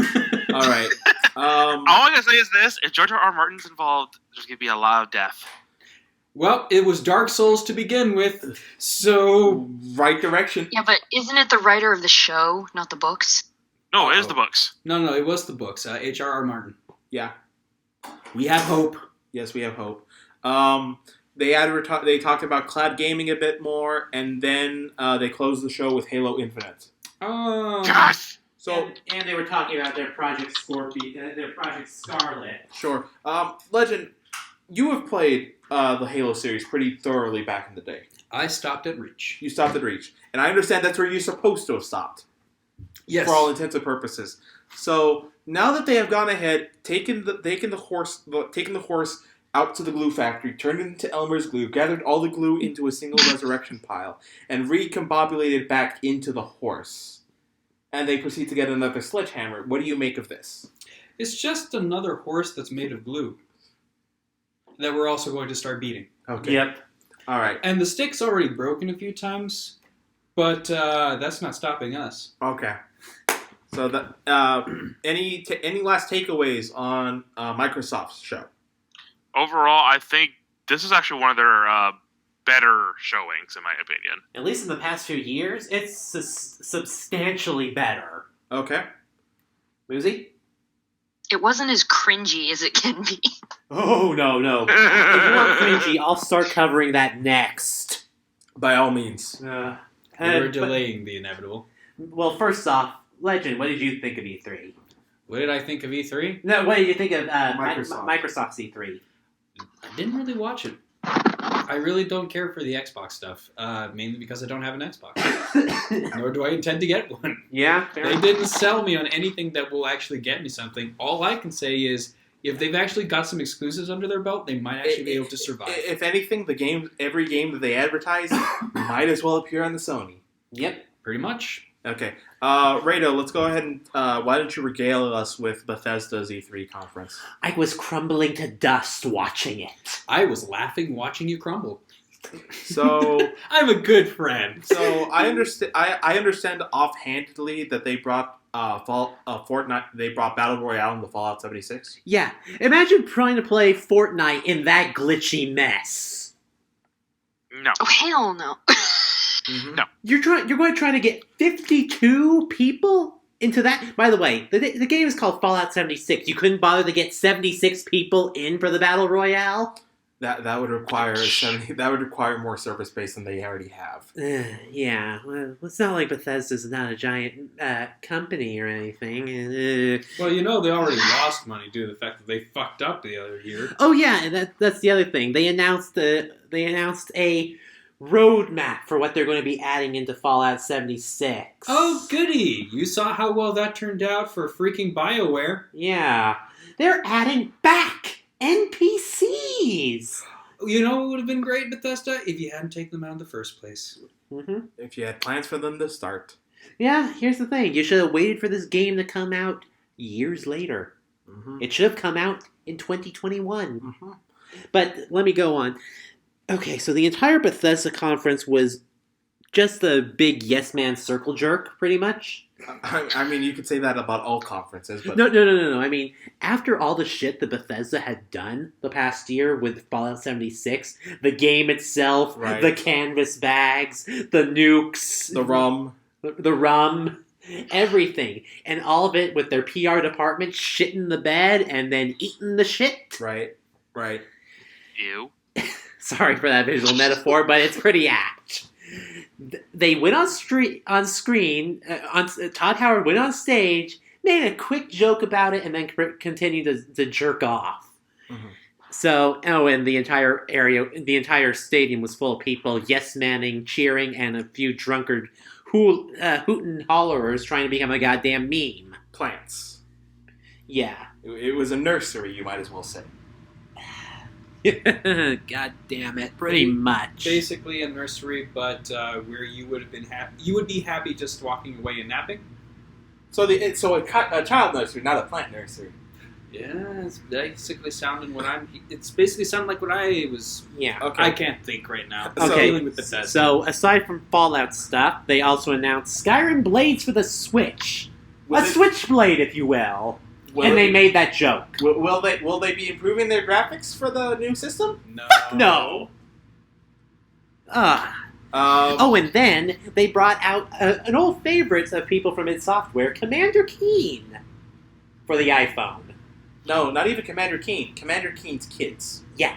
All right. All I gotta say is this: if George R. Martin's involved, there's gonna be a lot of death. Well, it was Dark Souls to begin with, so... Right direction. Yeah, but isn't it the writer of the show, not the books? No, it is the books. No, it was the books. H.R.R. Martin. Yeah. We have hope. Yes, we have hope. They talked about cloud gaming a bit more, and then they closed the show with Halo Infinite. Oh. Gosh! So, and they were talking about their Project Scorpion, their Project Scarlet. sure. Legend, you have played the Halo series pretty thoroughly back in the day. I stopped at Reach. You stopped at Reach. And I understand that's where you're supposed to have stopped. Yes. for all intents and purposes. So now that they have gone ahead, taken the horse out to the glue factory, turned it into Elmer's glue, gathered all the glue into a single resurrection pile, and recombobulated back into the horse, and they proceed to get another sledgehammer. What do you make of this? It's just another horse that's made of glue that we're also going to start beating. Okay. Yep. All right. And the stick's already broken a few times, but that's not stopping us. Okay. So that any last takeaways on Microsoft's show? Overall, I think this is actually one of their better showings, in my opinion. At least in the past few years, it's substantially better. Okay. Lucy? It wasn't as cringy as it can be. Oh, no. If you want cringy, I'll start covering that next. By all means. We're But- delaying the inevitable. well, first off, Legend, what did you think of E3? What did I think of E3? No, what did you think of Microsoft. Microsoft's E3? I didn't really watch it. I really don't care for the Xbox stuff, mainly because I don't have an Xbox. Nor do I intend to get one. Yeah, They didn't sell me on anything that will actually get me something. All I can say is, if they've actually got some exclusives under their belt, they might actually be able to survive. If anything, every game that they advertise might as well appear on the Sony. Yep. Pretty much. Okay. Rado, let's go ahead and why don't you regale us with Bethesda's E3 conference? I was crumbling to dust watching it. I was laughing watching you crumble. So, I'm a good friend. I understand. I understand offhandedly that they brought Fortnite. They brought Battle Royale into Fallout 76. Yeah, imagine trying to play Fortnite in that glitchy mess. No. Oh, hell no. Mm-hmm. No. You're going to try to get 52 people into that. By the way, the game is called Fallout 76. You couldn't bother to get 76 people in for the Battle Royale? That would require 70. That would require more server space than they already have. Yeah, well, it's not like Bethesda's not a giant company or anything. Well, they already lost money due to the fact that they fucked up the other year. Oh yeah, that's the other thing. They announced a roadmap for what they're going to be adding into Fallout 76. Oh, goody! You saw how well that turned out for freaking BioWare. Yeah, they're adding back NPCs. You know what would have been great, Bethesda, if you hadn't taken them out in the first place. Mm-hmm. If you had plans for them to start. Yeah, here's the thing. You should have waited for this game to come out years later. Mm-hmm. It should have come out in 2021. Mm-hmm. But let me go on. Okay, so the entire Bethesda conference was just a big yes man circle jerk, pretty much. I mean, you could say that about all conferences, but No. I mean, after all the shit that Bethesda had done the past year with Fallout 76, the game itself, Right. the canvas bags, the nukes, the rum. the rum, everything, and all of it with their PR department shitting the bed and then eating the shit. Right. Ew. Sorry for that visual metaphor, but it's pretty apt. They went on screen. Todd Howard went on stage, made a quick joke about it, and then continued to jerk off. Mhm. So, and the entire stadium was full of people yes-manning, cheering, and a few drunkard hootin' hollerers trying to become a goddamn meme. Plants. Yeah. It was a nursery, you might as well say. God damn it. Pretty much. Basically a nursery, but where you would have been happy. You would be happy just walking away and napping. So a child nursery, not a plant nursery. Yeah, it's basically sounding It's basically sounding like what I was. Yeah. Okay. I can't think right now. Okay. I'm dealing with Bethesda. So, aside from Fallout stuff, they also announced Skyrim Blades for the Switch. Will A it- Switchblade, if you will. will And they it- made that joke. Will they be improving their graphics for the new system? no. No. Oh, and then they brought out an old favorite of people from id Software, Commander Keen, for the iPhone. No, not even Commander Keen. Commander Keen's kids. And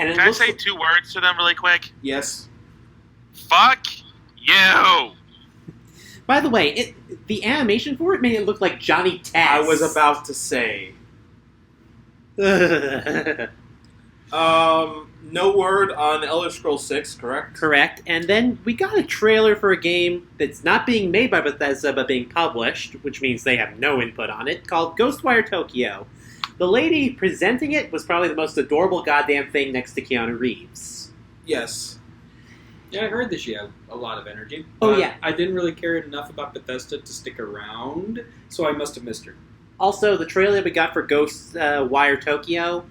it Can I looks say 2 words to them really quick? Yes. Fuck you! by the way, the animation for it made it look like Johnny Test. I was about to say. No word on Elder Scrolls 6, correct? Correct. And then we got a trailer for a game that's not being made by Bethesda but being published, which means they have no input on it, called Ghostwire Tokyo. The lady presenting it was probably the most adorable goddamn thing next to Keanu Reeves. Yes. Yeah, I heard that she had a lot of energy. Oh, but yeah. I didn't really care enough about Bethesda to stick around, so I must have missed her. Also, the trailer we got for Ghostwire Tokyo,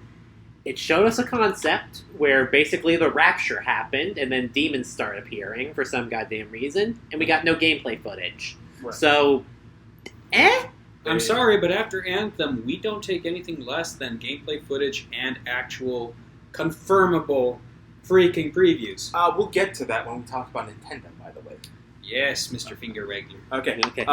it showed us a concept where basically the rapture happened and then demons start appearing for some goddamn reason, and we got no gameplay footage. Right. So, I'm sorry, but after Anthem, we don't take anything less than gameplay footage and actual confirmable freaking previews. We'll get to that when we talk about Nintendo, by the way. Yes, Mr. Finger Regular. Okay. Okay.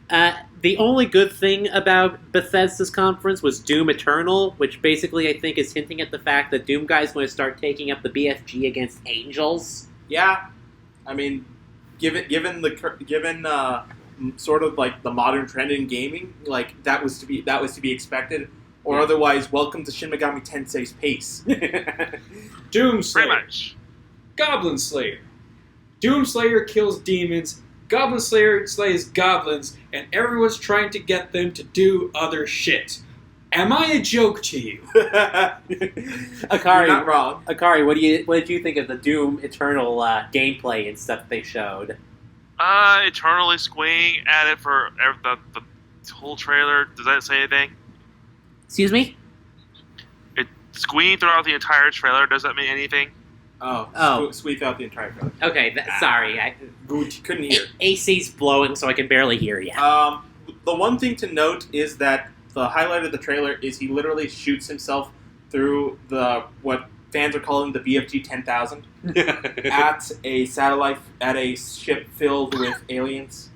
The The only good thing about Bethesda's conference was Doom Eternal, which basically I think is hinting at the fact that Doom Guy's going to start taking up the BFG against Angels. Yeah, I mean, given sort of like the modern trend in gaming, like that was to be expected, or Yeah. otherwise, welcome to Shin Megami Tensei's pace. Doomslayer. Pretty much. Goblin Slayer. Doomslayer kills demons, Goblin Slayer slays goblins, and everyone's trying to get them to do other shit. Am I a joke to you? You're Akari, not wrong. Akari, what did you think of the Doom Eternal gameplay and stuff they showed? Eternally squeeing at it for the whole trailer. Does that say anything? Excuse me? Squeeing throughout the entire trailer, does that mean anything? Oh. Sweep out the entire trailer. Okay, sorry. Good, couldn't hear. AC's blowing, so I can barely hear you. The one thing to note is that the highlight of the trailer is he literally shoots himself through what fans are calling the BFG 10,000 at a satellite, at a ship filled with aliens,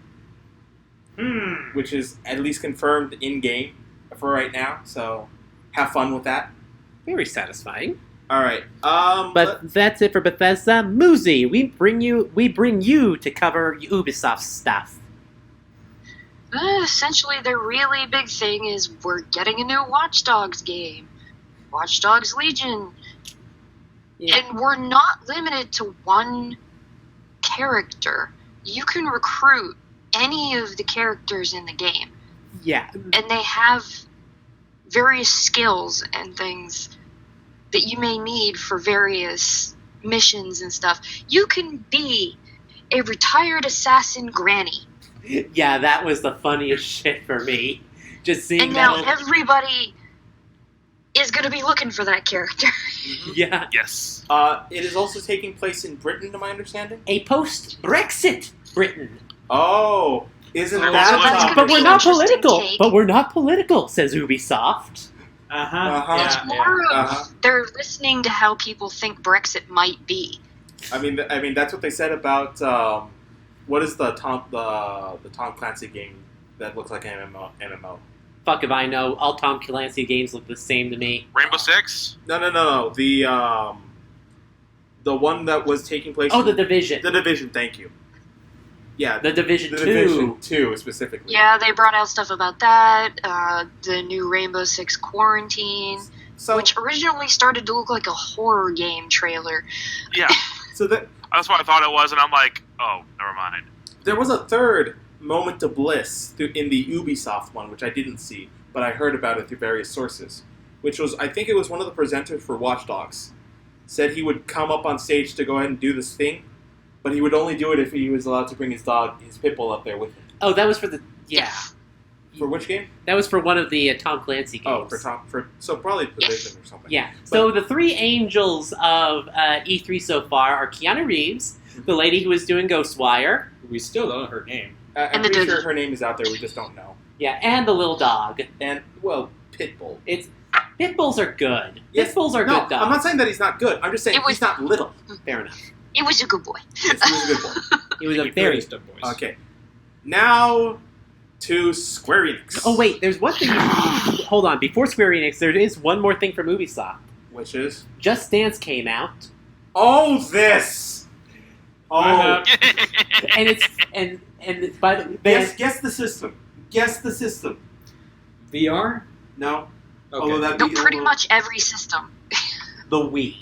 which is at least confirmed in game for right now. So have fun with that. Very satisfying. All right. But that's it for Bethesda. Muzi, we bring you to cover Ubisoft stuff. Essentially, the really big thing is we're getting a new Watch Dogs game. Watch Dogs Legion. Yeah. And we're not limited to one character. You can recruit any of the characters in the game. Yeah. And they have various skills and things that you may need for various missions and stuff. You can be a retired assassin granny. Yeah, that was the funniest shit for me. Just seeing And now that. everybody is going to be looking for that character. Yeah. Yes. It is also taking place in Britain, to my understanding. A post-Brexit Britain. Oh, isn't Oh, that? so that's gonna But be we're an not interesting political. take. But we're not political, says Ubisoft. Uh-huh. Uh-huh. It's Yeah, more yeah. of they're listening to how people think Brexit might be. I mean, that's what they said about what is the Tom Clancy game that looks like an MMO? Fuck if I know. All Tom Clancy games look the same to me. Rainbow Six? No. The one that was taking place. Oh, The in- Division. The Division. Thank you. Yeah, The Division the 2. Division 2 specifically. Yeah, they brought out stuff about that. The new Rainbow Six Quarantine, So, which originally started to look like a horror game trailer. Yeah. so that That's what I thought it was, and I'm like, oh, never mind. there was a third moment of bliss in the Ubisoft one, which I didn't see, but I heard about it through various sources. Which was, I think it was one of the presenters for Watch Dogs, said he would come up on stage to go ahead and do this thing, but he would only do it if he was allowed to bring his dog, his pit bull, up there with him. Oh, that was for the... Yeah. For which game? That was for one of the Tom Clancy games. Oh, so probably Division or something. Yeah. So the three angels of E3 so far are Keanu Reeves, the lady who was doing Ghostwire, We still don't know her name. I'm And the pretty Division. sure her name is out there. We just don't know. yeah, and the little dog. And well, Pitbull. It's pit bulls are good. Yes. Pit bulls are No, good dogs. I'm not saying that he's not good. I'm just saying It was- he's not little. Fair enough. It was a good boy. Yes, he was a good boy. It was a Thank you for very. these dumb boys. Okay. Now to Square Enix. Oh wait, there's one thing. Hold on. Before Square Enix, there is one more thing from Ubisoft. Which is? Just Dance came out, Oh, this! Oh. and it's and by the Guess the system. Guess the system. VR? No. Okay. Although that'd No, be pretty much every system. the Wii.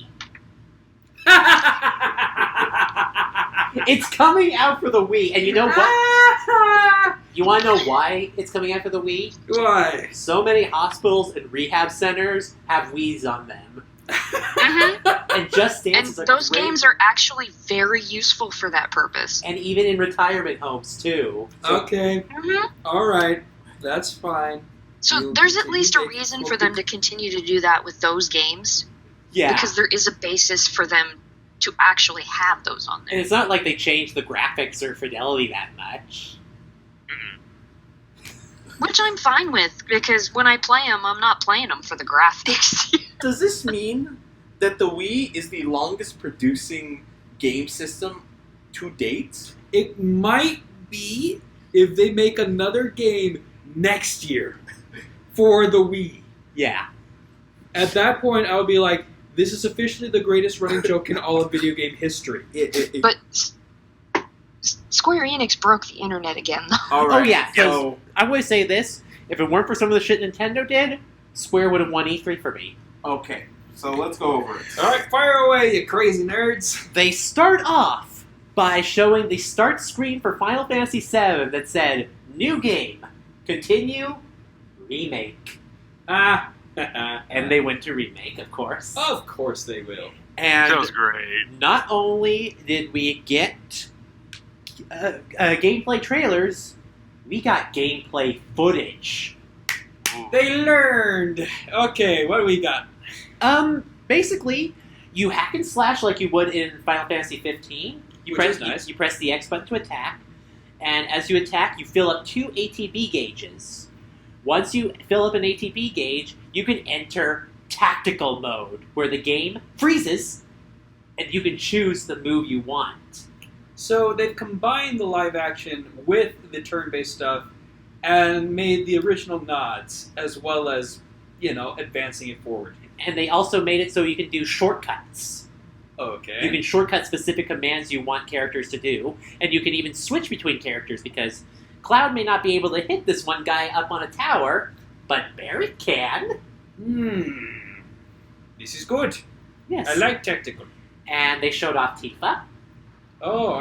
It's coming out for the Wii, and you know what? You want to know why it's coming out for the Wii? Why? So many hospitals and rehab centers have Wiis on them. And Just Dance And is a those great- games are actually very useful for that purpose. and even in retirement homes too. Okay, hmm all right, that's fine. So You- there's at you least a make reason cool for them to continue to do that with those games, Yeah, because there is a basis for them to actually have those on and there. it's not like they changed the graphics or fidelity that much. Which I'm fine with, because when I play them, I'm not playing them for the graphics. Does this mean that the Wii is the longest producing game system to date? It might be if they make another game next year for the Wii. Yeah, At that point, I would be like, this is officially the greatest running joke in all of video game history. But Square Enix broke the internet again, though. All right. Oh, yeah, 'cause- So, I would say this: if it weren't for some of the shit Nintendo did, Square would have won E3 for me. okay. So let's go over it. All right, fire away, you crazy nerds. They start off by showing the start screen for Final Fantasy VII that said "New game, continue, remake," and they went to remake, of course. Of course they will. And That was great. not only did we get gameplay trailers, we got gameplay footage. Ooh. They learned. Okay, what do we got? Basically, you hack and slash like you would in Final Fantasy 15. Which is nice. You press the X button to attack, and as you attack, you fill up 2 ATB gauges. Once you fill up an ATB gauge, you can enter tactical mode, where the game freezes, and you can choose the move you want. So they've combined the live action with the turn-based stuff and made the original nods, as well as, advancing it forward. And they also made it so you can do shortcuts. Okay. You can shortcut specific commands you want characters to do, and you can even switch between characters because Cloud may not be able to hit this one guy up on a tower, but Barret can. This is good. Yes. I like tactical. And they showed off Tifa. Oh,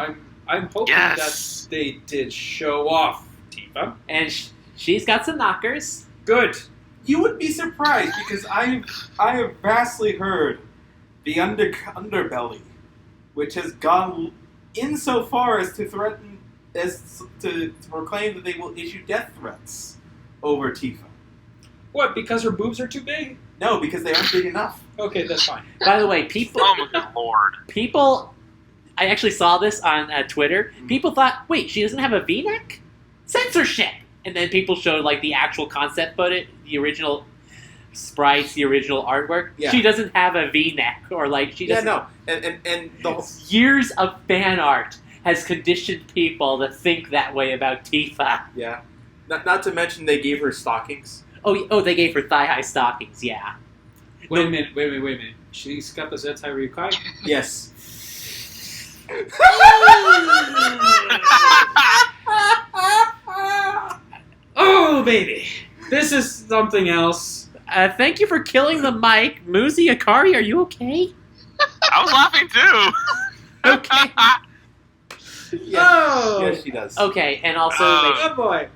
I'm hoping Yes. that they did show off Tifa. And she's got some knockers. Good. You would be surprised because I have vastly heard the underbelly, which has gone insofar as to threaten, as to proclaim that they will issue death threats over Tifa. What, because her boobs are too big? No, because they aren't big enough. Okay, that's fine. By the way, people, Oh my good lord. I actually saw this on Twitter. People thought, wait, she doesn't have a V-neck? Censorship! And then people showed like the actual concept footage, the original sprites, the original artwork. Yeah. She doesn't have a V-neck, or like she Yeah, doesn't. no, and the whole, Years of fan art has conditioned people to think that way about Tifa. yeah. Not to mention they gave her stockings. Oh, they gave her thigh-high stockings, yeah. Wait a minute. She's got the Zettai Ryukai? Yes. Oh, baby. This is something else. Thank you for killing the mic. Muzi Akari, are you okay? I was laughing too. Okay. Oh. Yes, she does. Okay, and also, Oh, boy.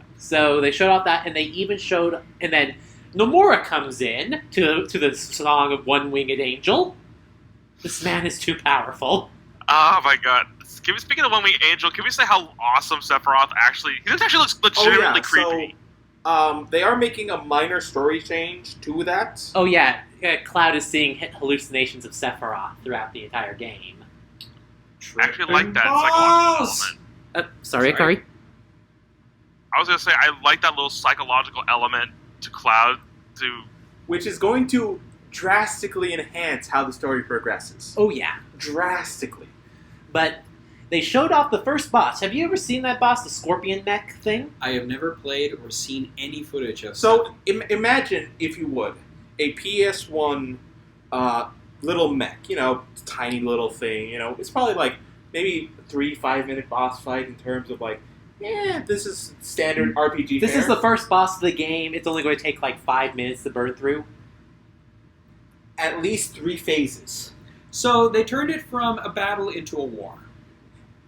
they showed off that, and they even showed, and then Nomura comes in to the song of One Winged Angel. This man is too powerful. Oh my god. Speaking of One Wing Angel, can we say how awesome Sephiroth actually... He actually looks legitimately creepy. So, they are making a minor story change to that. Oh yeah, Cloud is seeing hallucinations of Sephiroth throughout the entire game. I actually like that Balls! psychological element. Sorry, Sorry. Akari? I was going to say, I like that little psychological element to Cloud to... Which is going to drastically enhance how the story progresses. Oh yeah. Drastically. But they showed off the first boss. Have you ever seen that boss, the scorpion mech thing? I have never played or seen any footage of So, imagine, if you would, a PS1 little mech, tiny little thing, it's probably like maybe 3-5 minute boss fight in terms of like, this is standard RPG This fare. is the first boss of the game. It's only going to take like 5 minutes to burn through. at least 3 phases. So they turned it from a battle into a war.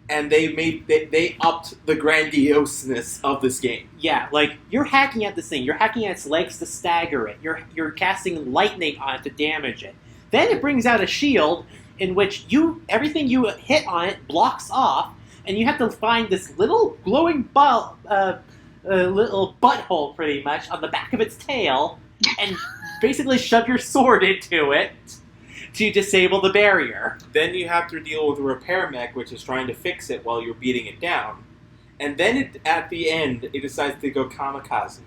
And they upped the grandioseness of this game. Yeah, like you're hacking at this thing. You're hacking at its legs to stagger it. You're casting lightning on it to damage it. Then it brings out a shield in which everything you hit on it blocks off, and you have to find this little glowing little butthole, pretty much, on the back of its tail, and basically shove your sword into it to disable the barrier. Then you have to deal with a repair mech, which is trying to fix it while you're beating it down. And then at the end, it decides to go kamikaze.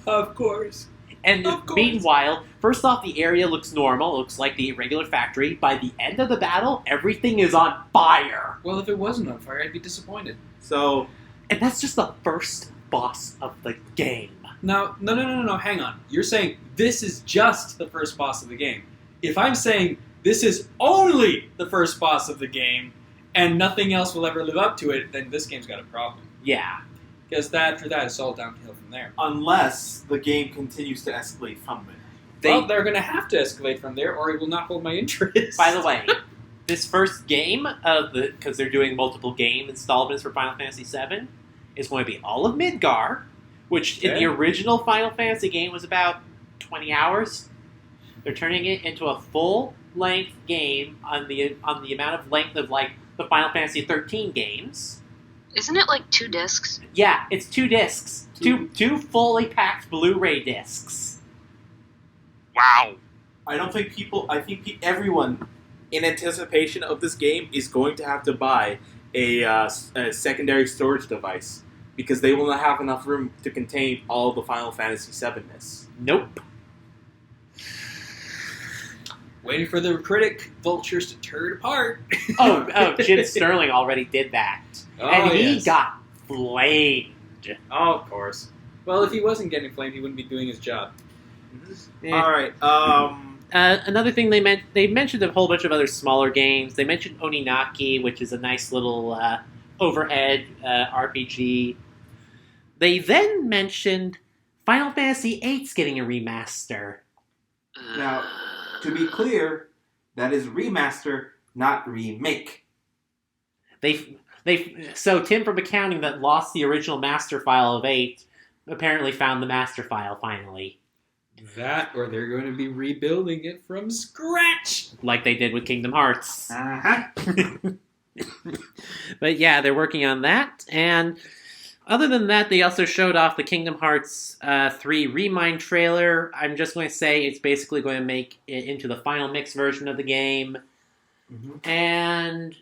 Of course. And meanwhile, first off, the area looks normal. It looks like the regular factory. By the end of the battle, everything is on fire. Well, if it wasn't on fire, I'd be disappointed. So, and that's just the first boss of the game. Now, no, hang on. You're saying this is just the first boss of the game. If I'm saying this is only the first boss of the game and nothing else will ever live up to it, then this game's got a problem. Yeah. Because after that, it's all downhill from there. Unless the game continues to escalate from there. Well, they're going to have to escalate from there, or it will not hold my interest. By the way, this first game because they're doing multiple game installments for Final Fantasy VII, is going to be all of Midgar, which in the original Final Fantasy game was about 20 hours. They're turning it into a full-length game on the amount of length of like the Final Fantasy 13 games. Isn't it like 2 discs? Yeah, it's 2 discs. Two fully packed Blu-ray discs. Wow. I think everyone in anticipation of this game is going to have to buy a secondary storage device because they will not have enough room to contain all the Final Fantasy VII-ness. Nope. Waiting for the critic vultures to tear it apart. oh, Jim Sterling already did that. And he got flamed. Oh, of course. Well, if he wasn't getting flamed, he wouldn't be doing his job. Eh. All right. Another thing they mentioned a whole bunch of other smaller games. They mentioned Oninaki, which is a nice little overhead RPG. They then mentioned Final Fantasy VIII's getting a remaster. Now, to be clear, that is remaster, not remake. So Tim from accounting that lost the original master file of 8 apparently found the master file finally. That, or they're going to be rebuilding it from scratch, like they did with Kingdom Hearts. Uh-huh. But yeah, they're working on that. And other than that, they also showed off the Kingdom Hearts 3 Remind trailer. I'm just going to say it's basically going to make it into the final mix version of the game. Mm-hmm. And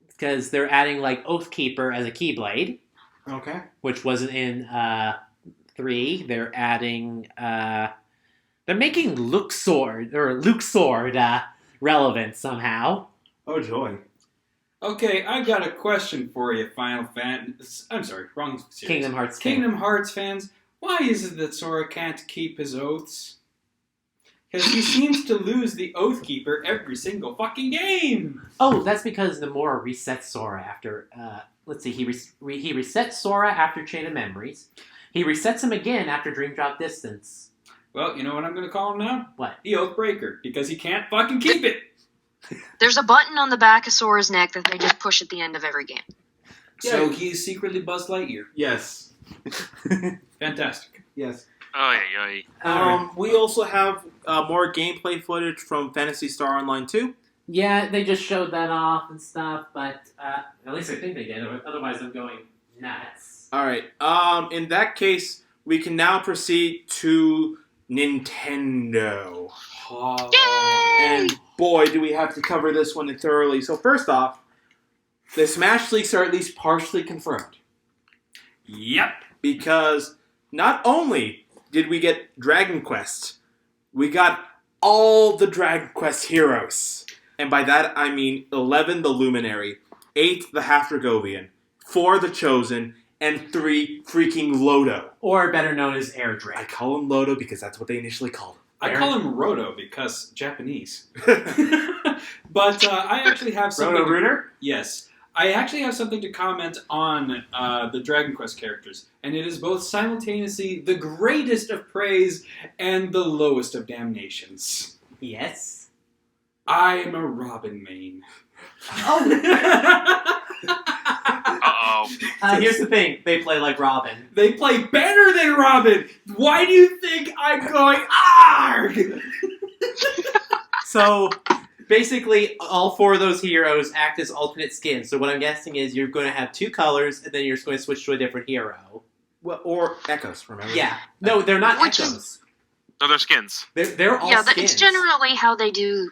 because they're adding like Oathkeeper as a Keyblade. Okay. Which wasn't in 3. They're adding... they're making Luke Sword relevant somehow. Oh, joy. Okay, I've got a question for you, Final Fantasy. I'm sorry, wrong series. Kingdom Hearts. Kingdom Hearts fans, why is it that Sora can't keep his oaths? Because he seems to lose the Oathkeeper every single fucking game. Oh, that's because Nomura resets Sora after. Let's see, he resets Sora after Chain of Memories. He resets him again after Dream Drop Distance. Well, you know what I'm going to call him now? What? The Oathbreaker, because he can't fucking keep it. There's a button on the back of Sora's neck that they just push at the end of every game. So he's secretly Buzz Lightyear. Yes. Fantastic. Yes. Oh, yeah. We also have more gameplay footage from Phantasy Star Online 2. Yeah, they just showed that off and stuff, but at least I think they did. Otherwise, I'm going nuts. All right. In that case, we can now proceed to Nintendo. And boy, do we have to cover this one thoroughly. So first off, the Smash leaks are at least partially confirmed. Yep. Because not only did we get Dragon Quest, we got all the Dragon Quest heroes. And by that, I mean 11 the Luminary, 8 the Half-Dragovian, 4 the Chosen, and 3 freaking Lodo. Or better known as Air Drake. I call him Lodo because that's what they initially called him. I call him Roto because Japanese. But I actually have something... Roto Rooter? Yes. I actually have something to comment on the Dragon Quest characters. And it is both simultaneously the greatest of praise and the lowest of damnations. Yes. I'm a Robin main. Oh. Uh-oh. Here's the thing. They play like Robin. They play better than Robin. Why do you think I'm going arg? So, basically, all 4 of those heroes act as alternate skins. So what I'm guessing is you're going to have 2 colors, and then you're just going to switch to a different hero. Well, or echoes, remember? Yeah. No, they're not Which echoes. No, they're skins. They're all Yeah, skins. it's generally how they do,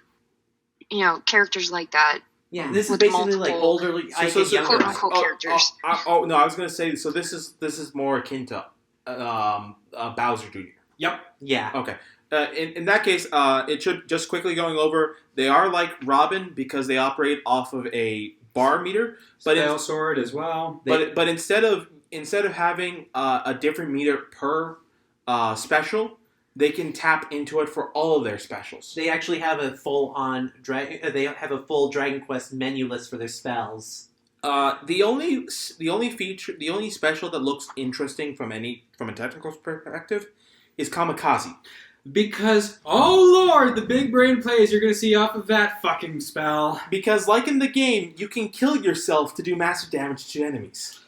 characters like that. Yeah, this is with basically like multiple- older, I think younger. quote-unquote characters. No, I was going to say, so this is more akin to Bowser Jr. Yep. Yeah. Okay. In that case, it should, just quickly going over, they are like Robin because they operate off of a bar meter, but Spell sword as well. but instead of having a different meter per special, they can tap into it for all of their specials. They actually have a full-on they have a full Dragon Quest menu list for their spells. The only special that looks interesting from a technical perspective is Kamikaze. Because, oh lord, the big brain plays you're going to see off of that fucking spell. Because, like in the game, you can kill yourself to do massive damage to enemies.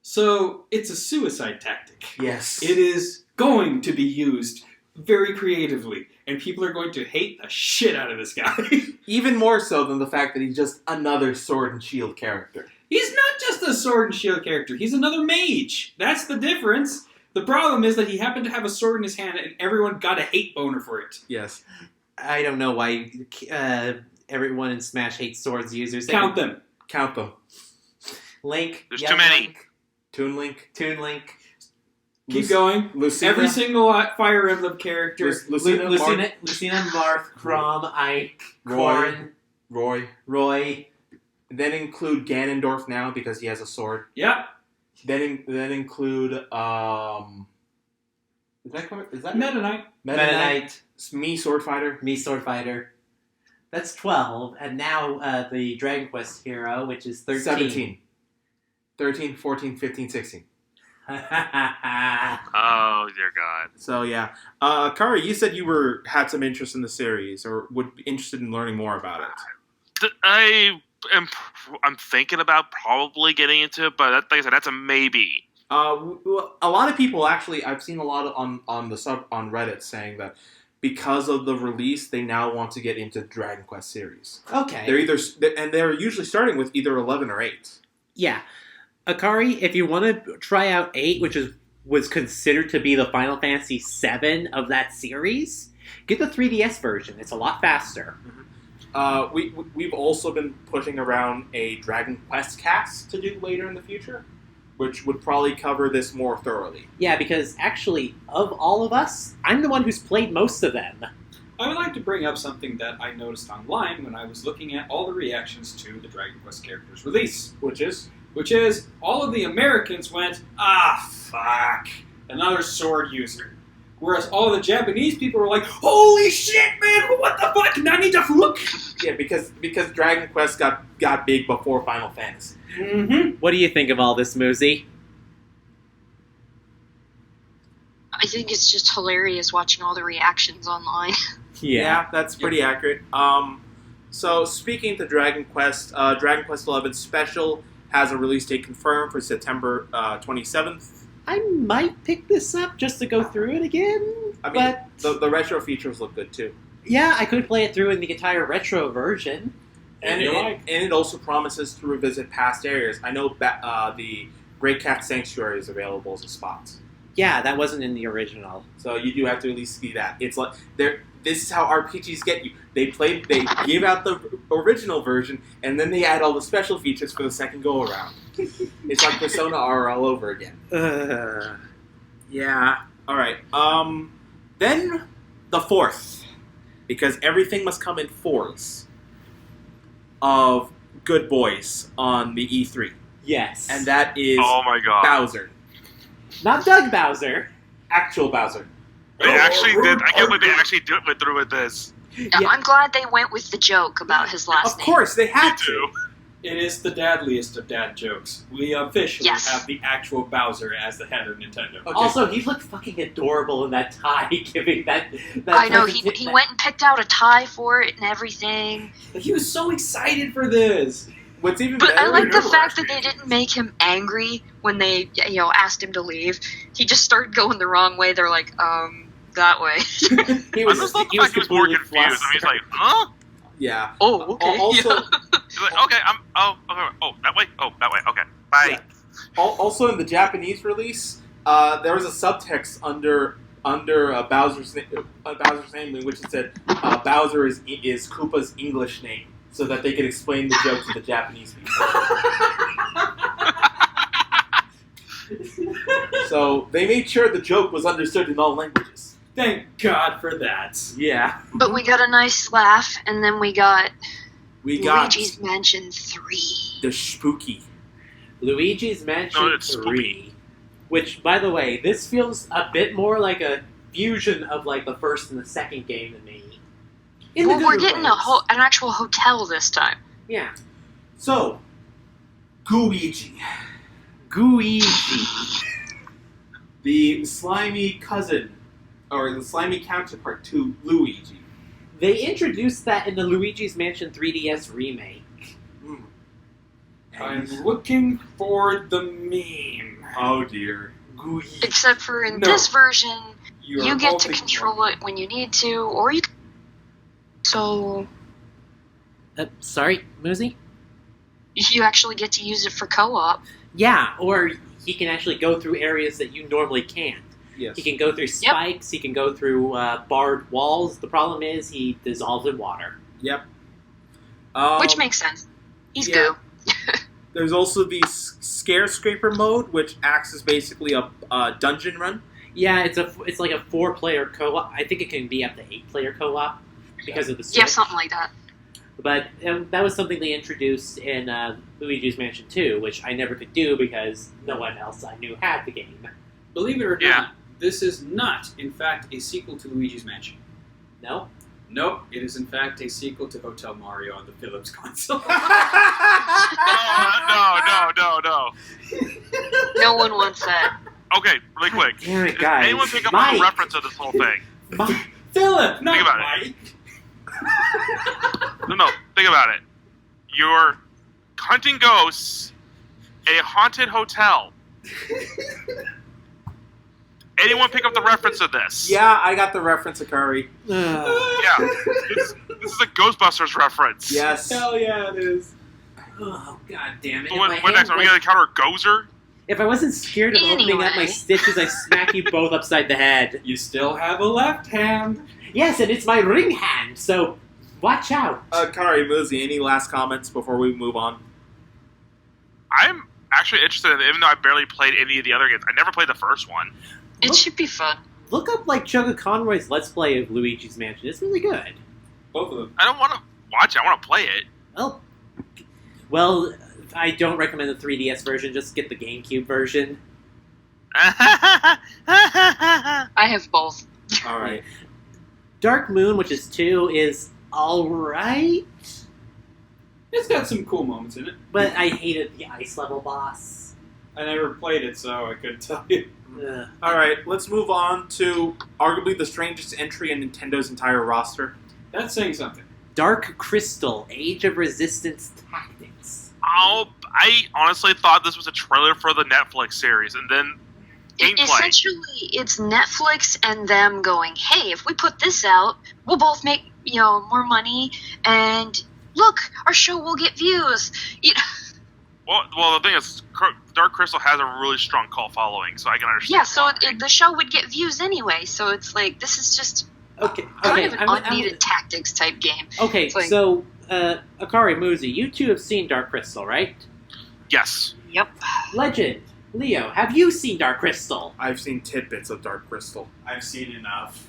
So, it's a suicide tactic. Yes. It is going to be used very creatively, and people are going to hate the shit out of this guy. Even more so than the fact that he's just another sword and shield character. He's not just a sword and shield character, he's another mage. That's the difference. The problem is that he happened to have a sword in his hand, and everyone got a hate boner for it. Yes. I don't know why everyone in Smash hates swords users. Count them. Count them. Link. There's Young too many. Link, Toon Link. Toon Link. Keep going. Lucina. Every single Fire Emblem character. Lucina. Lucina, Marth, Chrom, Ike, Roy. Corrin, Roy. Roy. Then include Ganondorf now because he has a sword. Yep. Then include is that Meta Knight. Meta Knight. Me Sword Fighter. Me Sword Fighter. That's 12. And now the Dragon Quest hero, which is 13. 17. 13, 14, 15, 16. Oh dear God. So yeah, Kari, you said you had some interest in the series or would be interested in learning more about it. I'm thinking about probably getting into it, but like I said, that's a maybe. A lot of people actually, I've seen a lot on Reddit saying that because of the release, they now want to get into Dragon Quest series. Okay. They're usually starting with either 11 or 8. Yeah. Akari, if you want to try out 8, which was considered to be the Final Fantasy VII of that series, get the 3DS version. It's a lot faster. We've also been pushing around a Dragon Quest cast to do later in the future, which would probably cover this more thoroughly. Yeah, because actually, of all of us, I'm the one who's played most of them. I would like to bring up something that I noticed online when I was looking at all the reactions to the Dragon Quest characters release. Which is, all of the Americans went, fuck, another sword user. Whereas all the Japanese people were like, holy shit, man, what the fuck, nani da fuck? Yeah, because Dragon Quest got big before Final Fantasy. Mm-hmm. What do you think of all this, Muzi? I think it's just hilarious watching all the reactions online. Yeah, that's pretty accurate. So speaking to Dragon Quest, Dragon Quest XI Special has a release date confirmed for September 27th. I might pick this up just to go through it again. I mean, but the retro features look good too. yeah, I could play it through in the entire retro version. And it also promises to revisit past areas. I know the Great Cat Sanctuary is available as a spot. Yeah, that wasn't in the original. So you do have to at least see that. It's like this is how RPGs get you. They give out the original version, and then they add all the special features for the second go around. It's like Persona R all over again. Yeah. All right. Then the 4th, because everything must come in 4s of Good Boys on the E3, Yes. and that is Oh my God. Bowser, Not Doug Bowser. actual Bowser. They actually did. I can't believe they actually went through with this. Yeah. I'm glad they went with the joke about his last Of name. course, they had Me too. to. It is the dadliest of dad jokes. We officially Yes. have the actual Bowser as the head of Nintendo. Okay. Also, he looked fucking adorable in that tie, giving that I know, he presentation- went and picked out a tie for it and everything. He was so excited for this. What's even But I better, like the remember fact that actually. they didn't make him angry when they, asked him to leave. He just started going the wrong way. They're like, that way. He I was, just thought the he was fact he was more completely confused. I mean, he's flustered. like, huh? yeah. Oh, okay. Also, He's like, okay, that way? Oh, that way, okay. Bye. Yeah. Also in the Japanese release, there was a subtext under Bowser's name, in which it said Bowser is Koopa's English name, so that they could explain the joke to the Japanese people. So they made sure the joke was understood in all languages. Thank God for that. Yeah, But we got a nice laugh, and then we got we got Luigi's Mansion 3. the spooky. Luigi's Mansion No, it's 3, which, by the way, this feels a bit more like a fusion of like the first and the second game to me. In the Well, we're good getting ways. an actual hotel this time. Yeah. So, Gooigi, Gooigi. the slimy cousin, or the slimy counterpart to Luigi. They introduced that in the Luigi's Mansion 3DS remake. Mm. I'm And- looking for the meme. oh dear, Gooigi. Except for in No. this version, You you are get all to thinking control wrong. it when you need to, or you. So Sorry, Muzi? you actually get to use it for co-op. Yeah, or he can actually go through areas that you normally can't. Yes. He can go through spikes, he can go through barred walls. The problem is he dissolves in water. Yep. Which makes sense. He's yeah. goo. There's also the Scare Scraper mode, which acts as basically a dungeon run. Yeah, it's like a 4-player co-op. I think it can be up to 8-player co-op because of the Switch. Yeah, something like that. But that was something they introduced in Luigi's Mansion 2, which I never could do because no one else I knew had the game. Believe it or Yeah. not, this is not, in fact, a sequel to Luigi's Mansion. No? Nope, it is in fact a sequel to Hotel Mario on the Philips console. No. No one wants that. Okay, really quick. Damn it, Does guys. anyone pick up on Mike! the reference of this whole thing? Philip, not Think about Mike. No, think about it. You're hunting ghosts, a haunted hotel. Anyone pick up the reference of this? Yeah, I got the reference, Akari. Yeah. This is a Ghostbusters reference. Yes. Hell yeah, it is. Oh, god damn it. So If what my next? Are hand we going to encounter Gozer? If I wasn't scared of opening up my Anyway. stitches, I'd smack you both upside the head. You still have a left hand. Yes, and it's my ring hand, so watch out. Akari, Muzi, any last comments before we move on? I'm actually interested in it, even though I barely played any of the other games. I never played the first one. It Look- should be fun. Look up like Chugga Conroy's Let's Play of Luigi's Mansion. It's really good. Both of them. I don't want to watch it. I want to play it. Well, I don't recommend the 3DS version. Just get the GameCube version. I have both. All right. Dark Moon, which is 2, is alright, It's got some cool moments in it. but I hated the ice level boss. I never played it, so I couldn't tell you. Ugh. All right. Let's move on to arguably the strangest entry in Nintendo's entire roster. That's saying something. Dark Crystal, Age of Resistance Tactics. I honestly thought this was a trailer for the Netflix series, and then gameplay. Essentially, it's Netflix and them going, hey, if we put this out, we'll both make, more money, and look, our show will get views. Well, the thing is, Dark Crystal has a really strong cult following, so I can understand. Yeah, so why. the show would get views anyway, so it's like, this is just Okay, kind okay, of an unneeded tactics type game. okay. It's like- So, Akari Muzi, you two have seen Dark Crystal, right? Yes. Yep. Legend, Leo, have you seen Dark Crystal? I've seen tidbits of Dark Crystal. I've seen enough.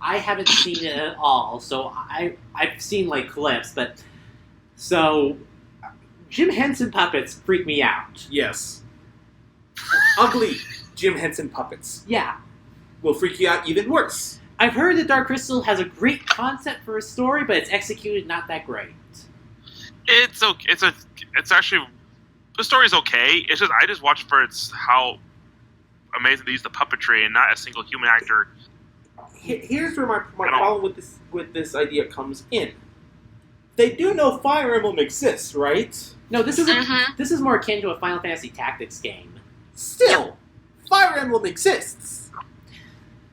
I haven't seen it at all, so I've seen like clips, but so Jim Henson puppets freak me out. Yes. Ugly Jim Henson puppets Yeah, will freak you out even worse. I've heard that Dark Crystal has a great concept for a story, but it's executed not that great. It's okay. It's actually the story's okay. It's just I just watch for how amazing they use the puppetry and not a single human actor. Here's where my problem with this idea comes in. They do know Fire Emblem exists, right? No, this is more akin to a Final Fantasy Tactics game. Still, Fire Emblem exists.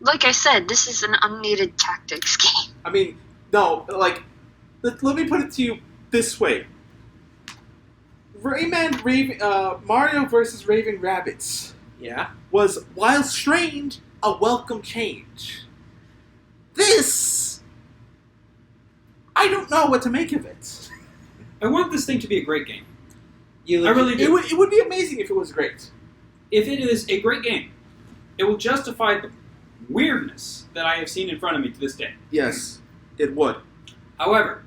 Like I said, this is an unneeded tactics game. I mean, no, like, let me put it to you this way. Mario vs. Raven Rabbids was, while strange, a welcome change. This, I don't know what to make of it. I want this thing to be a great game. I really do. It would be amazing if it was great. If it is a great game, it will justify the weirdness that I have seen in front of me to this day. Yes, it would. However,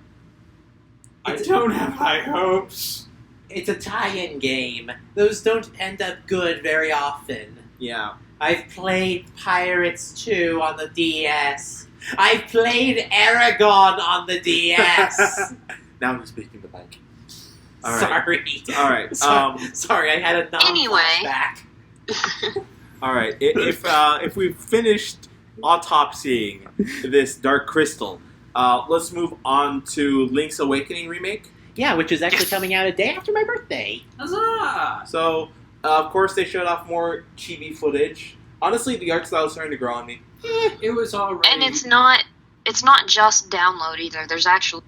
I don't have high hopes. It's a tie-in game. Those don't end up good very often. Yeah. I've played Pirates 2 on the DS. I've played Aragon on the DS. Now I'm speaking the mic. All Sorry. All right. Sorry, I had a non-flashback. All right. If we've finished autopsying this Dark Crystal, let's move on to Link's Awakening remake. Yeah, which is actually coming out a day after my birthday. Huzzah! So, of course, they showed off more chibi footage. Honestly, the art style is starting to grow on me. It was already... And it's not just download either. There's actually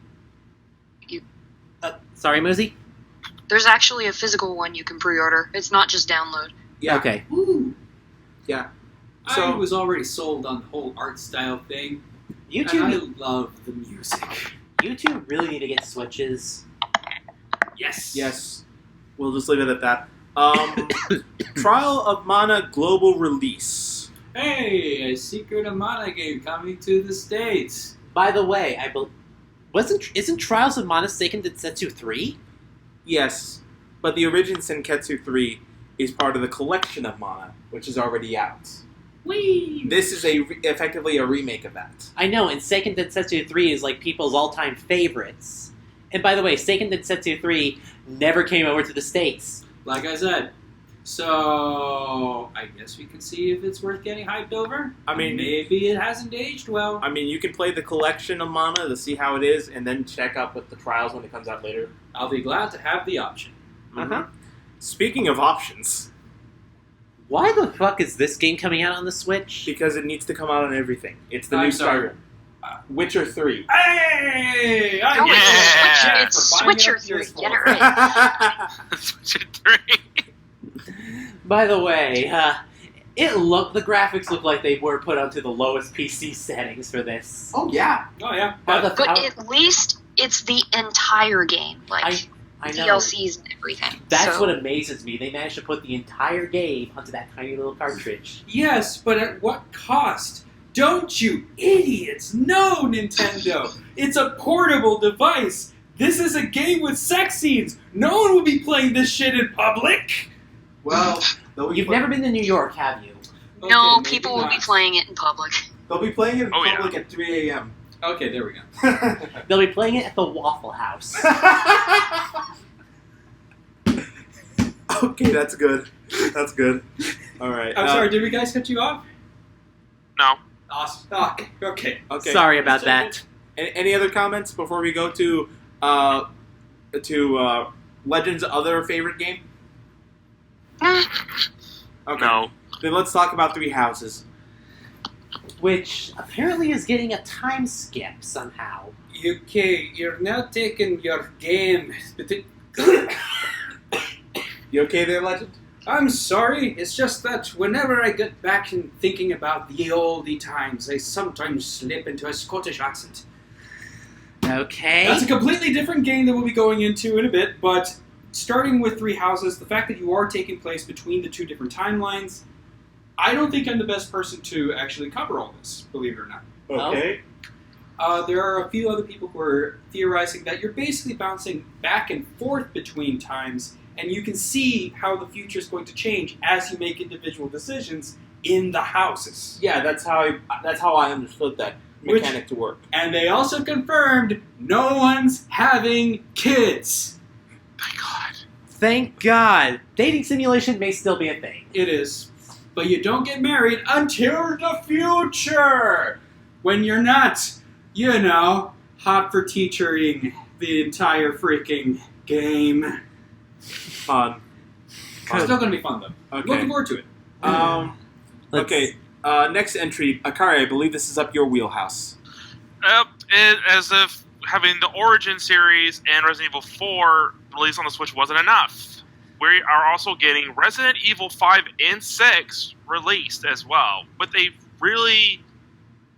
Sorry, Moosey? there's actually a physical one you can pre-order. It's not just download. Yeah. Okay. Ooh. Yeah. I So- was already sold on the whole art style thing. You And I two, love the music. really need to get Switches. Yes. Yes. We'll just leave it at that. Trial of Mana global release. Hey, a Secret of Mana game coming to the States. By the way, isn't Trials of Mana Seiken Densetsu 3? Yes, but the Origin Senketsu 3 is part of the collection of Mana, which is already out. Whee! This is effectively a remake of that. I know, and Seiken Densetsu 3 is like people's all-time favorites. And by the way, Seiken Densetsu 3 never came over to the States. Like I said. So, I guess we can see if it's worth getting hyped over. I mean, maybe it hasn't aged well. I mean, you can play the collection of Mana to see how it is, and then check out with the Trials when it comes out later. I'll be glad to have the option. Uh-huh. Speaking of options, Why the fuck is this game coming out on the Switch? because it needs to come out on everything. It's the I'm new sorry. Skyrim. Witcher 3. Hey! No, Yeah. it's Switcher 3. Get it right. Switch it 3. By the way, the graphics look like they were put onto the lowest PC settings for this. Oh, yeah. Oh, yeah. But at least it's the entire game. Like, I know. DLCs and everything. That's So- what amazes me. They managed to put the entire game onto that tiny little cartridge. Yes, but at what cost? Don't you idiots know, Nintendo? It's a portable device. This is a game with sex scenes. No one will be playing this shit in public. Well, You've never been to New York, have you? No, Okay, people maybe will be not. playing it in public. They'll be playing it in Oh, yeah. public at 3 a.m. Okay, there we go. They'll be playing it at the Waffle House. Okay, that's good. That's good. All right. I'm sorry, did we guys cut you off? No. Awesome. Okay. Okay. Sorry about that. Any other comments before we go to Legends' other favorite game? Okay. No. Then let's talk about Three Houses. Which apparently is getting a time skip somehow. Okay, you're now taking your game. You okay there, Legend? I'm sorry, it's just that whenever I get back in thinking about the oldie times, I sometimes slip into a Scottish accent. Okay. That's a completely different game that we'll be going into in a bit, but starting with Three Houses, the fact that you are taking place between the two different timelines, I don't think I'm the best person to actually cover all this, believe it or not. Okay. There are a few other people who are theorizing that you're basically bouncing back and forth between times, and you can see how the future is going to change as you make individual decisions in the houses. Yeah, that's how I understood that. mechanic to work. And they also confirmed no one's having kids. Thank God. Thank God. Dating simulation may still be a thing. It is. But you don't get married until the future. When you're not, hot for teachering the entire freaking game. Fun. It's still going to be fun, though. Okay. Looking forward to it. Let's- Okay. Next entry, Akari. I believe this is up your wheelhouse. As if having the Origin series and Resident Evil 4 released on the Switch wasn't enough. We are also getting Resident Evil 5 and 6 released as well, with a really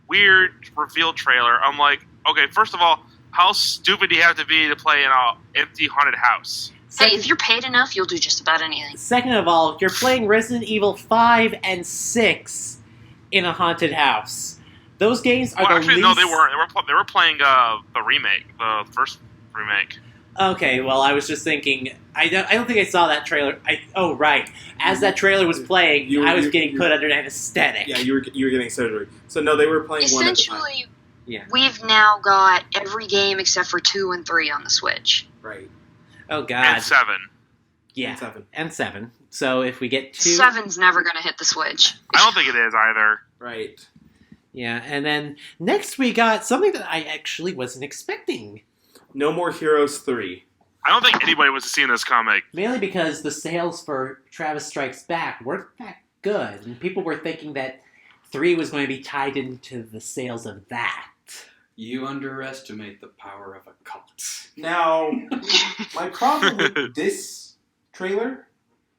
weird reveal trailer. I'm like, okay, first of all, how stupid do you have to be to play in an empty haunted house? Hey, if you're paid enough, you'll do just about anything. Second of all, you're playing Resident Evil 5 and 6 in a haunted house. Those games are Well, the actually, least... no, they weren't. They were playing the remake, the first remake. Okay, well, I was just thinking... I don't think I saw that trailer. Right. As that trailer was playing, I was getting put under anesthetic. Yeah, you were getting surgery. So no, they were playing one at the time. Essentially, Yeah. we've now got every game except for 2 and 3 on the Switch. Right. Oh, God. And 7. Yeah. And 7. And 7. So if we get 2... 7's never going to hit the Switch. I don't think it is either. Right. Yeah, and then next we got something that I actually wasn't expecting. No More Heroes 3. I don't think anybody was seeing this comic. Mainly because the sales for Travis Strikes Back weren't that good, and people were thinking that 3 was going to be tied into the sales of that. You underestimate the power of a cult. Now, my problem with this trailer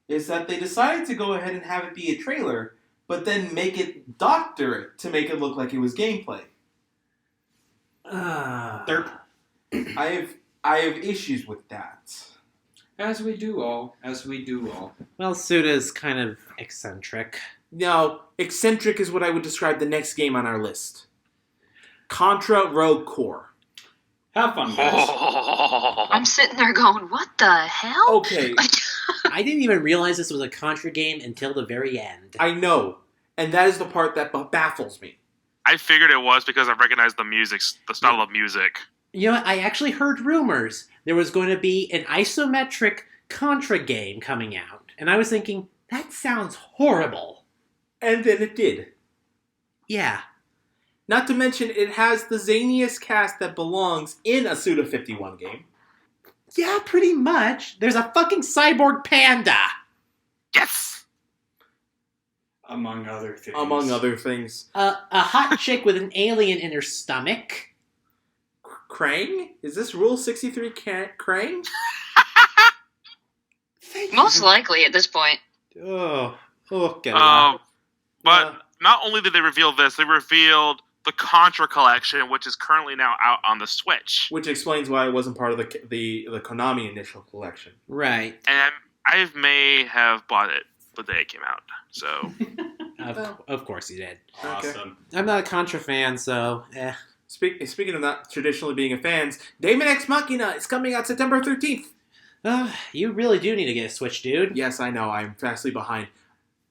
is that they decided to go ahead and have it be a trailer, but then doctor it to make it look like it was gameplay. Derp. I have issues with that. As we do all. Well, Suda's kind of eccentric. Now, eccentric is what I would describe the next game on our list. Contra Rogue Core. Have fun, guys. I'm sitting there going, what the hell? Okay, I didn't even realize this was a Contra game until the very end. I know. And that is the part that baffles me. I figured it was because I recognized the style of music. You know what? I actually heard rumors there was going to be an isometric Contra game coming out. And I was thinking, that sounds horrible. And then it did. Yeah. Not to mention, it has the zaniest cast that belongs in a Suda51 game. Yeah, pretty much. There's a fucking cyborg panda. Yes! Among other things. Among other things. A hot chick with an alien in her stomach. Krang? Is this Rule 63 Krang? Most likely at this point. Oh, God. But not only did they reveal this, they revealed the Contra collection, which is currently now out on the Switch. Which explains why it wasn't part of the Konami initial collection. Right. And I may have bought it the day it came out. So Of course you did. Awesome. I'm not a Contra fan, so Speaking of not traditionally being a fan, Daemon X Machina is coming out September 13th. You really do need to get a Switch, dude. Yes, I know. I'm vastly behind.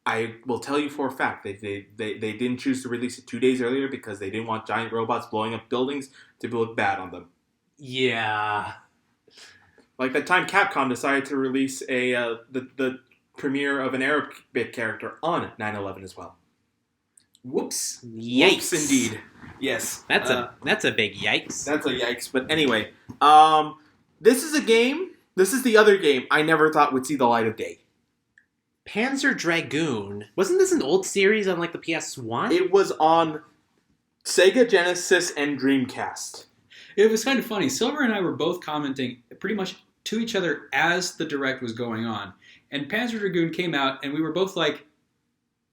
I will tell you for a fact they didn't choose to release it 2 days earlier because they didn't want giant robots blowing up buildings to look bad on them. Yeah. Like that time Capcom decided to release the premiere of an Arabic character on 9/11 as well. Whoops. Yikes. Whoops, indeed. Yes. That's a big yikes. That's a yikes. But anyway, this is a game. This is the other game I never thought would see the light of day. Panzer Dragoon. Wasn't this an old series on like the PS1? It was on Sega Genesis and Dreamcast. It was kind of funny. Silver and I were both commenting pretty much to each other as the direct was going on. And Panzer Dragoon came out, and we were both like,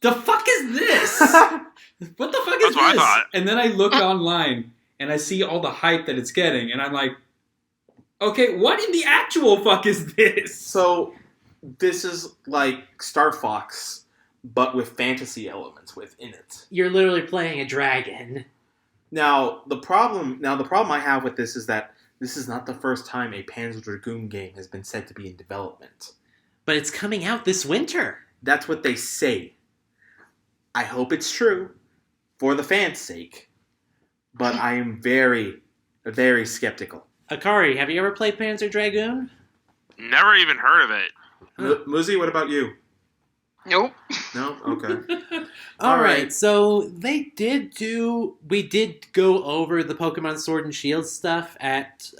the fuck is this? What the fuck is That's what I this? thought. And then I look online, and I see all the hype that it's getting, and I'm like, okay, what in the actual fuck is this? So, this is like Star Fox, but with fantasy elements within it. You're literally playing a dragon. Now, the problem I have with this is that this is not the first time a Panzer Dragoon game has been said to be in development. But it's coming out this winter. That's what they say. I hope it's true, for the fans' sake. but I am very, very skeptical. Akari, have you ever played Panzer Dragoon? Never even heard of it. Muzi, what about you? Nope. No? Okay. All All right. right. So we did go over the Pokemon Sword and Shield stuff at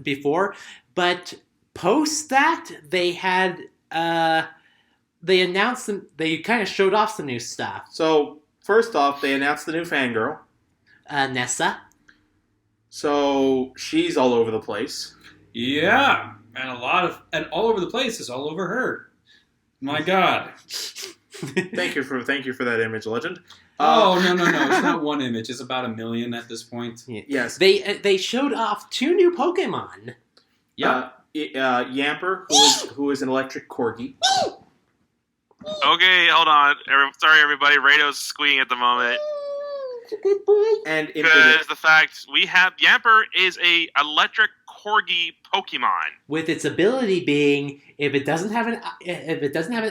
before, but post that they had they announced they kind of showed off some new stuff. So, first off, they announced the new Fangirl. Nessa. So, she's all over the place. Yeah, and all over the place is all over her. My God. Thank you for that image, Legend. No. It's not one image. It's about 1 million at this point. Yes. They showed off 2 new Pokemon. Yamper, who is an electric corgi. Okay, hold on. Sorry, everybody. Radio's squeaking at the moment. Good boy. And Because the fact we have Yamper is a electric corgi Pokemon. With its ability being, if it doesn't have an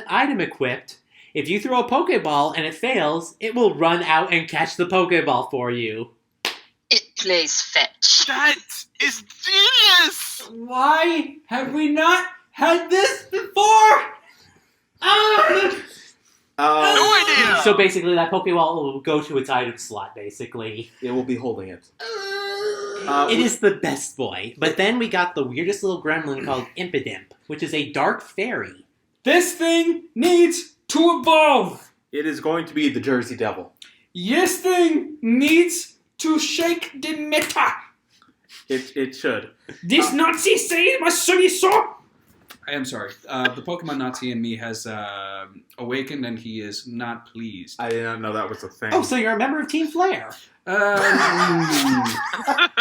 item equipped, if you throw a Pokeball and it fails, it will run out and catch the Pokeball for you. It plays fetch. That is genius! Why have we not had this before? No idea! So basically, that Pokeball will go to its item slot, basically. it will be holding it. It is the best boy. But then we got the weirdest little gremlin called Impidimp, which is a dark fairy. This thing needs to evolve. It is going to be the Jersey Devil. This thing needs to shake the meta. It should. This Nazi say must be so. I am sorry. The Pokemon Nazi in me has awakened, and he is not pleased. I did not know that was a thing. Oh, so you're a member of Team Flare.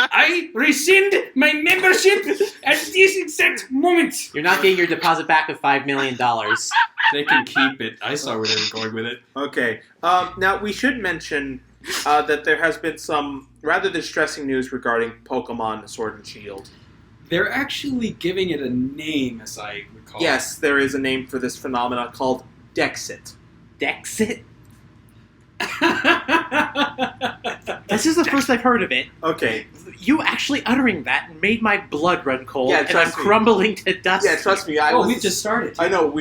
I rescind my membership at this exact moment. You're not getting your deposit back of $5 million. They can keep it. I saw where they were going with it. Okay. Now, we should mention that there has been some rather distressing news regarding Pokemon Sword and Shield. They're actually giving it a name, as I recall. Yes, there is a name for this phenomena called Dexit. Dexit? This is the first I've heard of it. Okay. You actually uttering that made my blood run cold, Yeah, and I'm trust me. crumbling to dust. Yeah, trust me. We just started. I know.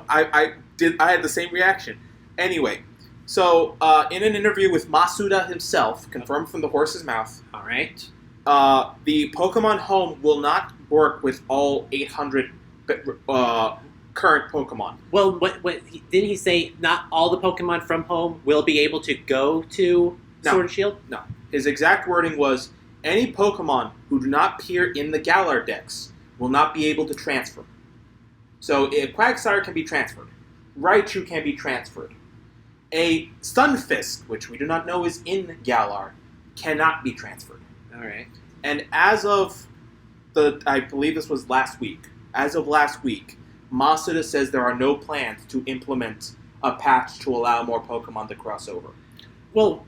I had the same reaction. Anyway, so in an interview with Masuda himself, confirmed from the horse's mouth, All right. the Pokemon Home will not work with all 800 current Pokemon. Well, didn't he say not all the Pokemon from home will be able to go to No. Sword and Shield? No. His exact wording was, any Pokemon who do not appear in the Galar Dex will not be able to transfer. So, Quagsire can be transferred. Raichu can be transferred. A Stunfisk, which we do not know is in Galar, cannot be transferred. All right. And as of I believe this was last week, Masuda says there are no plans to implement a patch to allow more Pokemon to cross over. Well,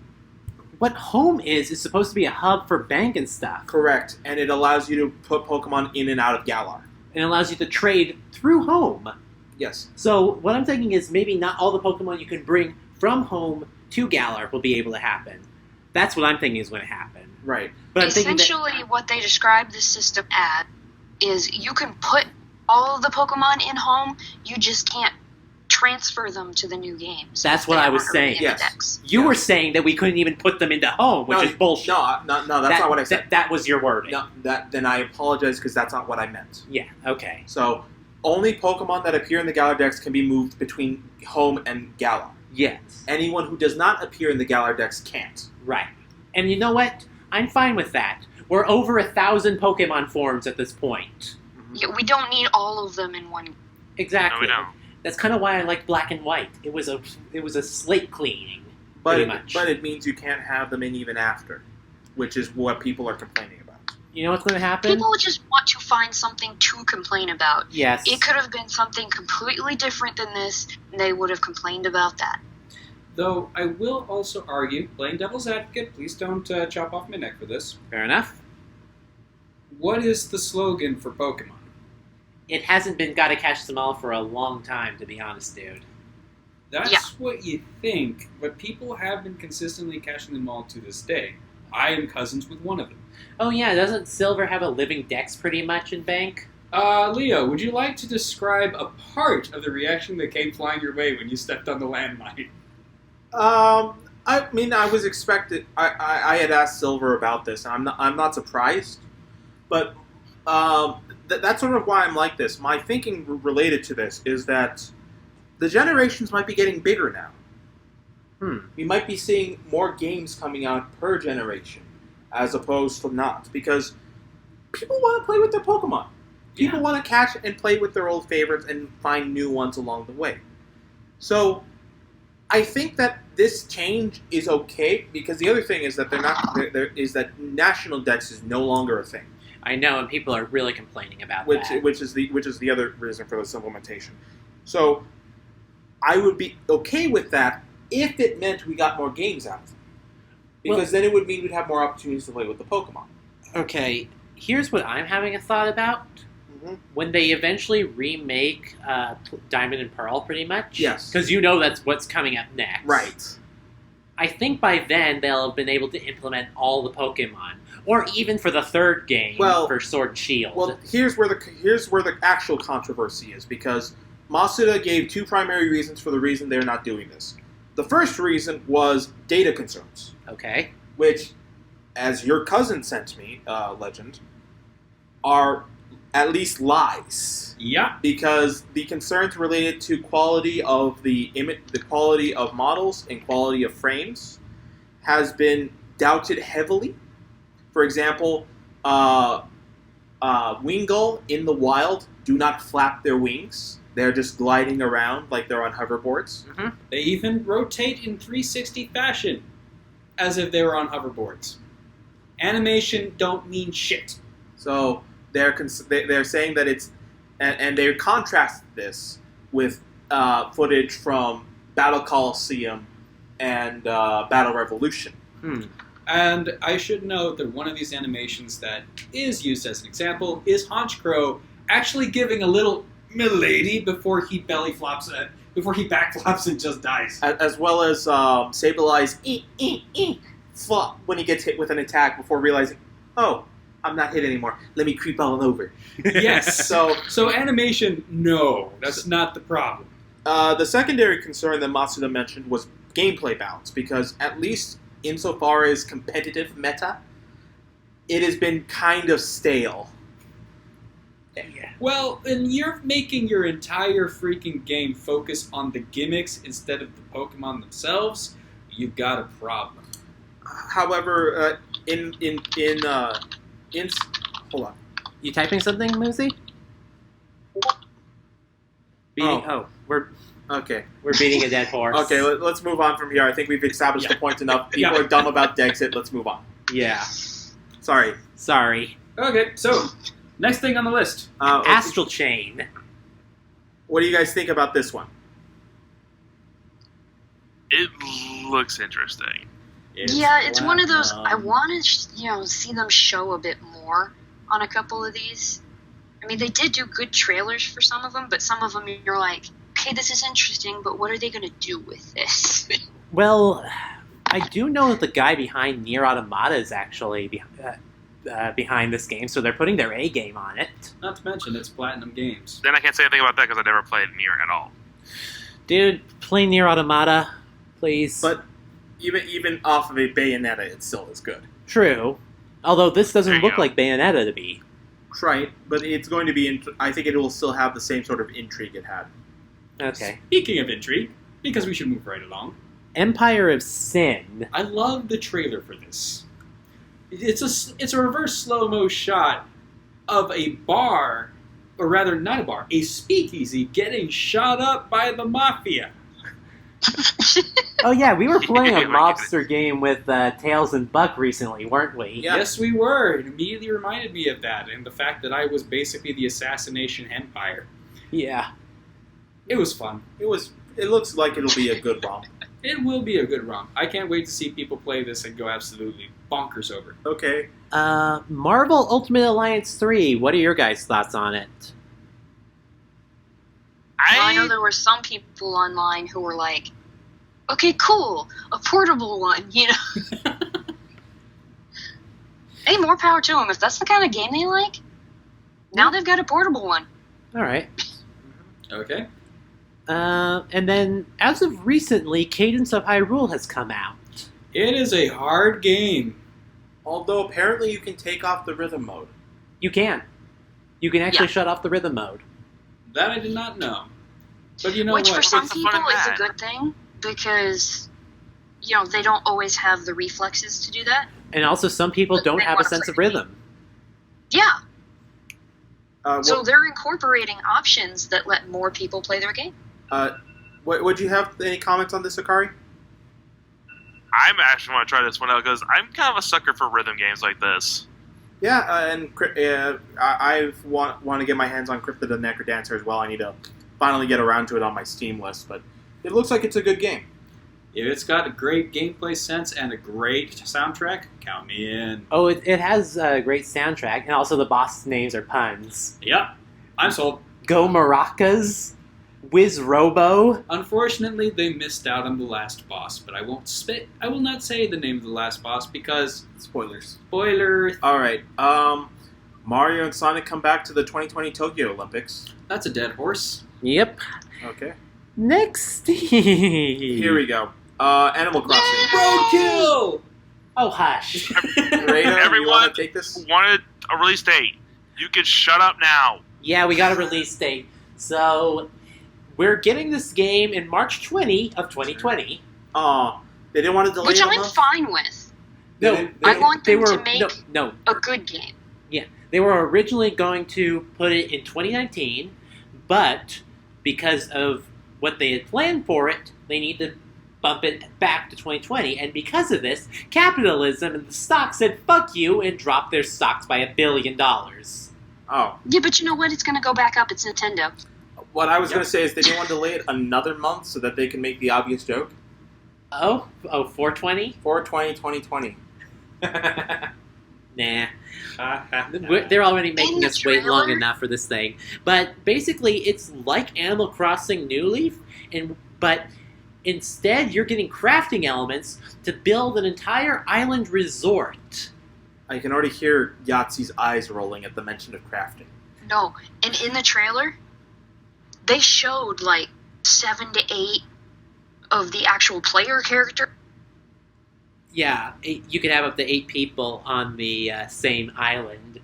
what home is supposed to be a hub for bank and stuff. Correct, and it allows you to put Pokemon in and out of Galar. And allows you to trade through home. Yes. So what I'm thinking is maybe not all the Pokemon you can bring from home to Galar will be able to happen. That's what I'm thinking is going to happen. Right. But I'm thinking that, Essentially, what they describe this system as is you can put all of the Pokemon in home, you just can't transfer them to the new games. That's what They I was aren't already saying. in the Yes. decks. you were saying that we couldn't even put them into home, which is bullshit. No, that's not what I said. That was your wording. No, then I apologize because that's not what I meant. Yeah, okay. So, only Pokemon that appear in the Galar Dex can be moved between home and Galar. Yes. Anyone who does not appear in the Galar Dex can't. Right. And you know what? I'm fine with that. We're over 1,000 Pokemon forms at this point. Yeah, we don't need all of them in one. Exactly. No, we don't. That's kind of why I like Black and White. It was a slate cleaning. But Pretty much. But it means you can't have them in even after, which is what people are complaining about. You know what's going to happen? People just want to find something to complain about. Yes. It could have been something completely different than this, and they would have complained about that. Though I will also argue, playing devil's advocate, please don't chop off my neck for this. Fair enough. What is the slogan for Pokemon? It hasn't been gotta catch them all for a long time, to be honest, dude. That's Yeah. what you think, but people have been consistently catching them all to this day. I am cousins with one of them. Oh yeah, doesn't Silver have a living dex pretty much in Bank? Leo, would you like to describe a part of the reaction that came flying your way when you stepped on the landmine? I mean, I was expected. I had asked Silver about this, and I'm not surprised. But that's sort of why I'm like this. My thinking related to this is that the generations might be getting bigger now. We might be seeing more games coming out per generation, as opposed to not, because people want to play with their Pokemon. People want to catch and play with their old favorites and find new ones along the way. So, I think that this change is okay, because the other thing is that that National Dex is no longer a thing. I know, and people are really complaining about that. Which is the other reason for this implementation. So, I would be okay with that if it meant we got more games out of them. Because then it would mean we'd have more opportunities to play with the Pokemon. Okay, here's what I'm having a thought about. When they eventually remake Diamond and Pearl, pretty much. Yes. Because you know that's what's coming up next. Right. I think by then they'll have been able to implement all the Pokemon, or even for the third game for Sword and Shield. Well, here's where the actual controversy is, because Masuda gave two primary reasons for the reason they're not doing this. The first reason was data concerns. Okay. Which, as your cousin sent me, Legend, are at least lies. Yeah. Because the concerns related to quality of the quality of models and quality of frames has been doubted heavily. For example, Wingull in the wild do not flap their wings. They're just gliding around like they're on hoverboards. Mm-hmm. They even rotate in 360 fashion, as if they were on hoverboards. Animation don't mean shit. So they're saying that it's, and they contrast this with footage from Battle Coliseum and Battle Revolution. And I should note that one of these animations that is used as an example is Honchkrow actually giving a little milady before he before he backflops and just dies. As well as Sableye flop when he gets hit with an attack before realizing, oh, I'm not hit anymore. Let me creep on over. Yes. So animation, no, that's not the problem. The secondary concern that Matsuda mentioned was gameplay balance, because at least insofar as competitive meta, it has been kind of stale. Yeah. Well, and you're making your entire freaking game focus on the gimmicks instead of the Pokemon themselves. You've got a problem. However, hold on. You typing something, Moosey? We're beating a dead horse. Okay, let's move on from here. I think we've established the point enough. People are dumb about Dexit. Let's move on. Yeah. Sorry. Okay, so next thing on the list. Astral Chain. What do you guys think about this one? It looks interesting. It's one of those. I want to, see them show a bit more on a couple of these. I mean, they did do good trailers for some of them, but some of them you're like, okay, this is interesting, but what are they going to do with this? Well, I do know that the guy behind Nier Automata is actually behind this game, so they're putting their A game on it. Not to mention, it's Platinum Games. Then I can't say anything about that because I never played Nier at all. Dude, play Nier Automata, please. But even off of a Bayonetta, it still is good. True. Although this doesn't There you look go. like Bayonetta to be. Right, but it's going to be. I think it will still have the same sort of intrigue it had. Okay. Speaking of intrigue, because we should move right along, Empire of Sin. I love the trailer for this. It's a reverse slow-mo shot of a bar, or rather not a bar, a speakeasy getting shot up by the mafia. Oh yeah, we were playing a mobster game with Tails and Buck recently, weren't we? Yeah. Yes, we were. It immediately reminded me of that, and the fact that I was basically the Assassination Empire. Yeah. It was fun. It looks like it'll be a good romp. It will be a good romp. I can't wait to see people play this and go absolutely bonkers over it. Okay. Marvel Ultimate Alliance 3, what are your guys' thoughts on it? I know there were some people online who were like, okay, cool, a portable one, Hey, more power to them. If that's the kind of game they like, now they've got a portable one. All right. Okay. And then, as of recently, Cadence of Hyrule has come out. It is a hard game. Although apparently you can take off the rhythm mode. You can. You can actually Yeah. shut off the rhythm mode. That I did not know. But you know Which for what? some What's the people fun in is a that? good thing because, they don't always have the reflexes to do that. And also, some people But don't they have a wanna sense play of the game. rhythm. Yeah, so they're incorporating options that let more people play their game. Would you have any comments on this, Akari? I'm actually want to try this one out because I'm kind of a sucker for rhythm games like this. Yeah, I want to get my hands on Crypt of the Necrodancer as well. I need to finally get around to it on my Steam list, but it looks like it's a good game. If it's got a great gameplay sense and a great soundtrack, count me in. Oh, it has a great soundtrack, and also the boss names are puns. Yep. I'm sold. Go Maracas, Wiz Robo. Unfortunately, they missed out on the last boss, but I will not say the name of the last boss because Spoilers. spoiler. All right. Mario and Sonic come back to the 2020 Tokyo Olympics. That's a dead horse. Yep. Okay. Next. Here we go. Animal Crossing. Roadkill. Oh, hush. Rada, you Everyone want to take this? wanted a release date. You can shut up now. Yeah, we got a release date. So, we're getting this game in March 20 of 2020. Oh, they didn't want to delay Which it a I'm month? fine with. No, I want they them were to make no. a good game. They were originally going to put it in 2019, but because of what they had planned for it, they need to bump it back to 2020. And because of this, capitalism and the stock said "fuck you" and dropped their stocks by $1 billion. Oh. Yeah, but you know what? It's going to go back up. It's Nintendo. What I was going to say is they didn't want to delay it another month so that they can make the obvious joke. Oh, 420? 4/20/2020. Nah. They're already making the us wait long trailer? enough for this thing. But basically, it's like Animal Crossing New Leaf, but instead you're getting crafting elements to build an entire island resort. I can already hear Yahtzee's eyes rolling at the mention of crafting. No. And in the trailer, they showed like 7 to 8 of the actual player character. Yeah, you could have up to 8 people on the same island.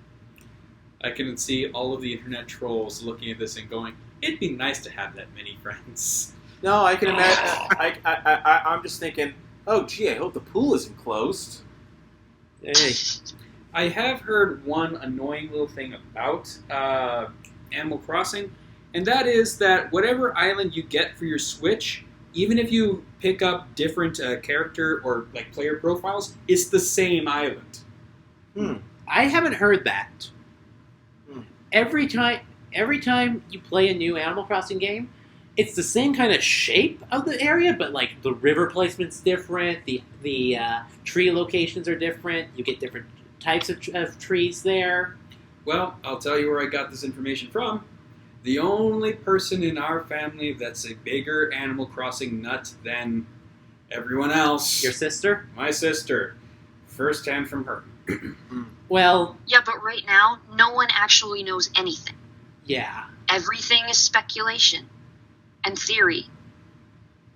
I can see all of the internet trolls looking at this and going, "It'd be nice to have that many friends." No, I can imagine. I'm just thinking, oh, gee, I hope the pool isn't closed. Hey. I have heard one annoying little thing about Animal Crossing, and that is that whatever island you get for your Switch, even if you pick up different character or like player profiles, it's the same island. I haven't heard that. Hmm. Every time you play a new Animal Crossing game, it's the same kind of shape of the area, but like the river placement's different, the tree locations are different, you get different types of trees there. Well, I'll tell you where I got this information from. The only person in our family that's a bigger Animal Crossing nut than everyone else. Your sister? My sister. First hand from her. Well, Yeah, but right now, no one actually knows anything. yeah. Everything is speculation and theory.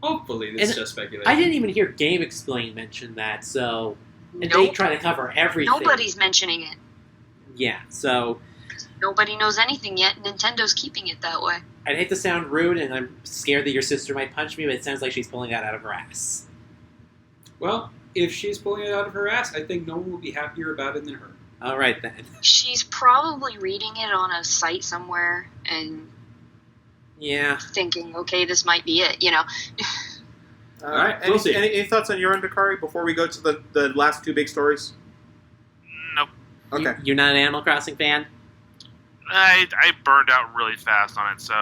Hopefully this is And just speculation. I didn't even hear Game Explain mention that, so... And Nope. they try to cover everything. Nobody's mentioning it. Yeah, so... Nobody knows anything yet. Nintendo's keeping it that way. I'd hate to sound rude, and I'm scared that your sister might punch me, but it sounds like she's pulling that out of her ass. Well, if she's pulling it out of her ass, I think no one will be happier about it than her. All right, then. She's probably reading it on a site somewhere and Yeah. thinking, okay, this might be it, you know. All right, Any, we'll see. any thoughts on your end, Akari, before we go to the last two big stories? Nope. Okay. You're not an Animal Crossing fan? I burned out really fast on it, so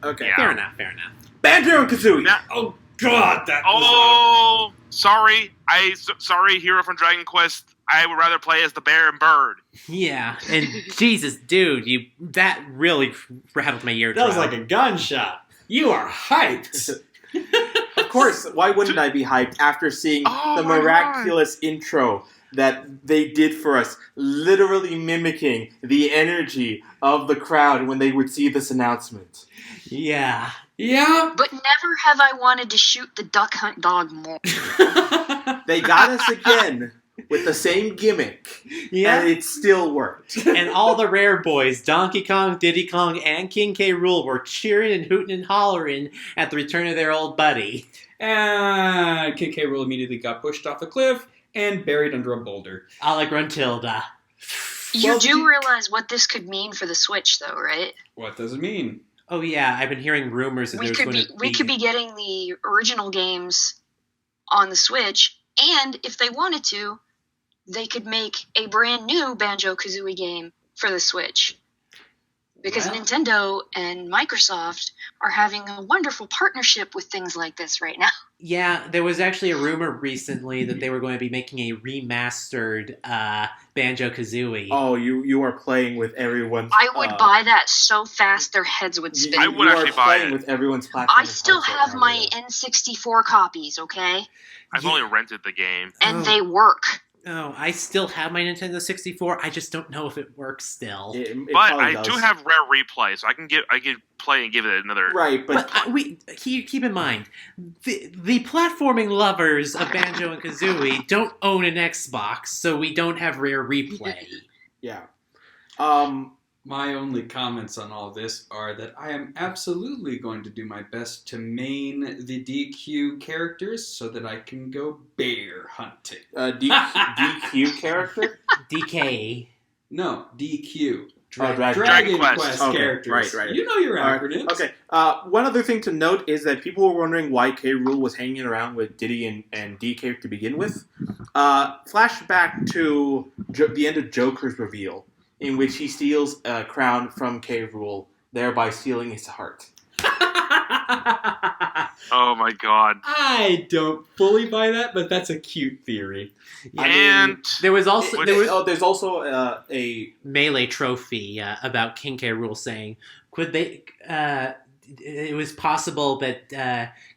Okay. Yeah. Fair enough, fair enough. Banjo and Kazooie. Now- Oh God, that Oh, sorry. Sorry, hero from Dragon Quest. I would rather play as the bear and bird. Yeah, and Jesus, dude, that really rattled my eardrum. That was like a gunshot. You are hyped. Of course. Why wouldn't I be hyped after seeing Oh the my miraculous intro that they did for us, literally mimicking the energy of the crowd when they would see this announcement. Yeah. Yeah. But never have I wanted to shoot the duck hunt dog more. They got us again with the same gimmick, Yeah. and it still worked. And all the rare boys, Donkey Kong, Diddy Kong, and King K. Rool, were cheering and hooting and hollering at the return of their old buddy. And King K. Rool immediately got pushed off a cliff and buried under a boulder. A la Gruntilda. You Well, do realize what this could mean for the Switch, though, right? What does it mean? Oh yeah, I've been hearing rumors that We there's could going be to we could be getting the original games on the Switch, and if they wanted to, they could make a brand new Banjo-Kazooie game for the Switch. Because Well. Nintendo and Microsoft are having a wonderful partnership with things like this right now. Yeah, there was actually a rumor recently that they were going to be making a remastered Banjo-Kazooie. Oh, you are playing with everyone's... I would buy that so fast their heads would spin. I would actually buy playing it. with everyone's platform. I still have my N64 copies, okay? I've only rented the game. And Oh. they work. Oh, I still have my Nintendo 64. I just don't know if it works still. But I do have Rare Replay, so I can play and give it another. Right, but But keep in mind, the platforming lovers of Banjo and Kazooie don't own an Xbox, so we don't have Rare Replay. yeah. My only comments on all this are that I am absolutely going to do my best to main the DQ characters so that I can go bear hunting. DQ character? DK. No, DQ. Dragon Quest. Okay, characters. right. You know your All right, acronyms. Okay. One other thing to note is that people were wondering why K. Rool was hanging around with Diddy and DK to begin with. Flashback to the end of Joker's reveal, in which he steals a crown from K. Rool, thereby stealing his heart. Oh my god. I don't fully buy that, but that's a cute theory. And There was also There's also a Melee trophy about King K. Rool saying, could they? It was possible that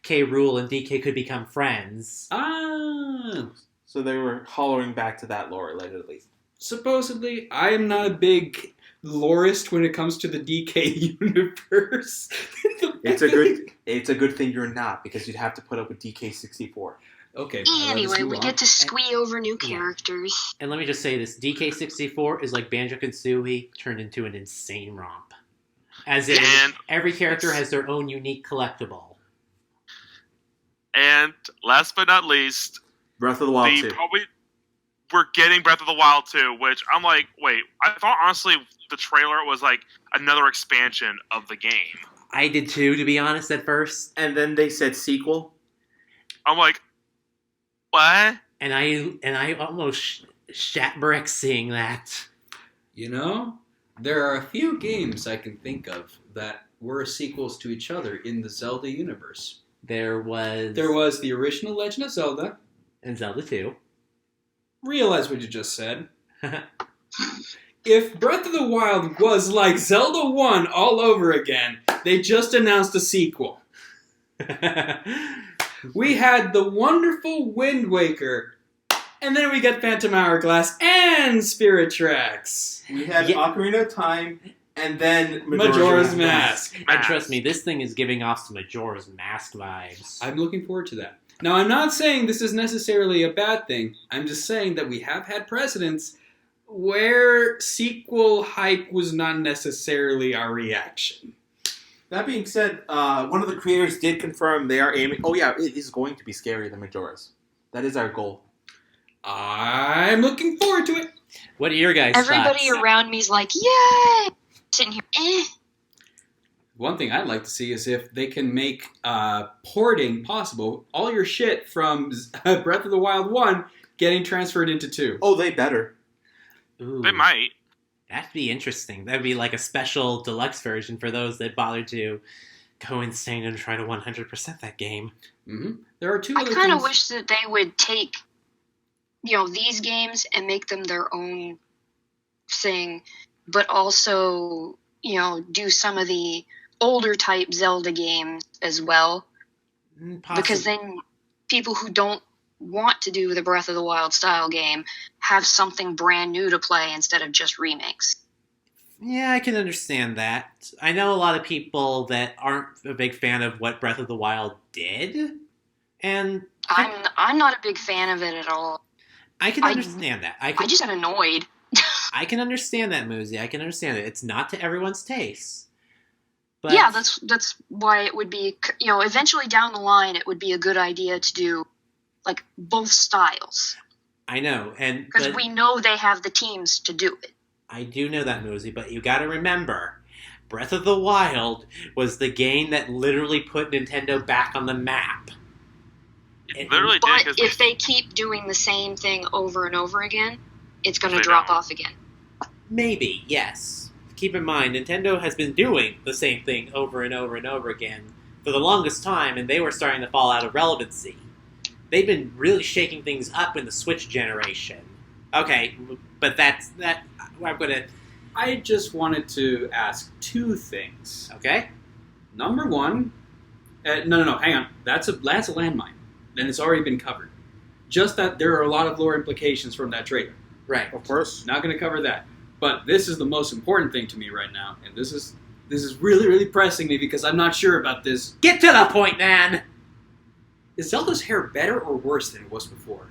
K. Rool and DK could become friends. Ah. so they were hollering back to that lore allegedly. Supposedly, I am not a big lorist when it comes to the DK universe. It's a good thing you're not, because you'd have to put up with DK64. Okay. Anyway, we get to squee over new characters. And let me just say this: DK64 is like Banjo-Kazooie turned into an insane romp. As in, And- every character has their own unique collectible. and last but not least, Breath of the Wild 2. we're getting Breath of the Wild 2, which I'm like, wait, I thought honestly the trailer was like another expansion of the game. I did too, to be honest, at first. And then they said sequel. I'm like, what? And I almost shat bricks seeing that. You know, there are a few games I can think of that were sequels to each other in the Zelda universe. There was the original Legend of Zelda. and Zelda 2. Realize what you just said. If Breath of the Wild was like Zelda 1 all over again, they just announced a sequel. We had the wonderful Wind Waker, and then we got Phantom Hourglass and Spirit Tracks. We had Yeah. Ocarina of Time, and then Majora's Mask. And trust me, this thing is giving off some Majora's Mask vibes. I'm looking forward to that. Now, I'm not saying this is necessarily a bad thing. I'm just saying that we have had precedents where sequel hype was not necessarily our reaction. That being said, one of the creators did confirm they are aiming... Oh yeah, it is going to be scarier than Majora's. That is our goal. I'm looking forward to it. What are your guys' Everybody thoughts? around me's like, yay! Sitting here, One thing I'd like to see is if they can make porting possible. All your shit from Breath of the Wild 1 getting transferred into 2. Oh, they better. Ooh, They might. that'd be interesting. That'd be like a special deluxe version for those that bother to go insane and try to 100% that game. Mm-hmm. There are two I other kind of things. wish that they would take, these games and make them their own thing, but also, do some of the older type Zelda games as well. Possibly. Because then people who don't want to do the Breath of the Wild style game have something brand new to play instead of just remakes. Yeah, I can understand that. I know a lot of people that aren't a big fan of what Breath of the Wild did, and I'm not a big fan of it at all. I can understand that. I just get annoyed. I can understand that, Moosey. I can understand it. It's not to everyone's taste. But yeah, that's why it would be, eventually down the line, it would be a good idea to do, like, both styles. I know, because we know they have the teams to do it. I do know that, Moosey, but you gotta remember, Breath of the Wild was the game that literally put Nintendo back on the map. It literally but did. If they keep doing the same thing over and over again, it's going to drop off again. Maybe, yes. Keep in mind, Nintendo has been doing the same thing over and over and over again for the longest time, and they were starting to fall out of relevancy. They've been really shaking things up in the Switch generation. Okay, but that's that. I'm gonna. I just wanted to ask two things. Okay. Number one, no, hang on. That's a landmine, and it's already been covered. Just that there are a lot of lore implications from that trailer. Right. Of course. Not going to cover that. But this is the most important thing to me right now, and this is really, really pressing me because I'm not sure about this. Get to the point, man. Is Zelda's hair better or worse than it was before?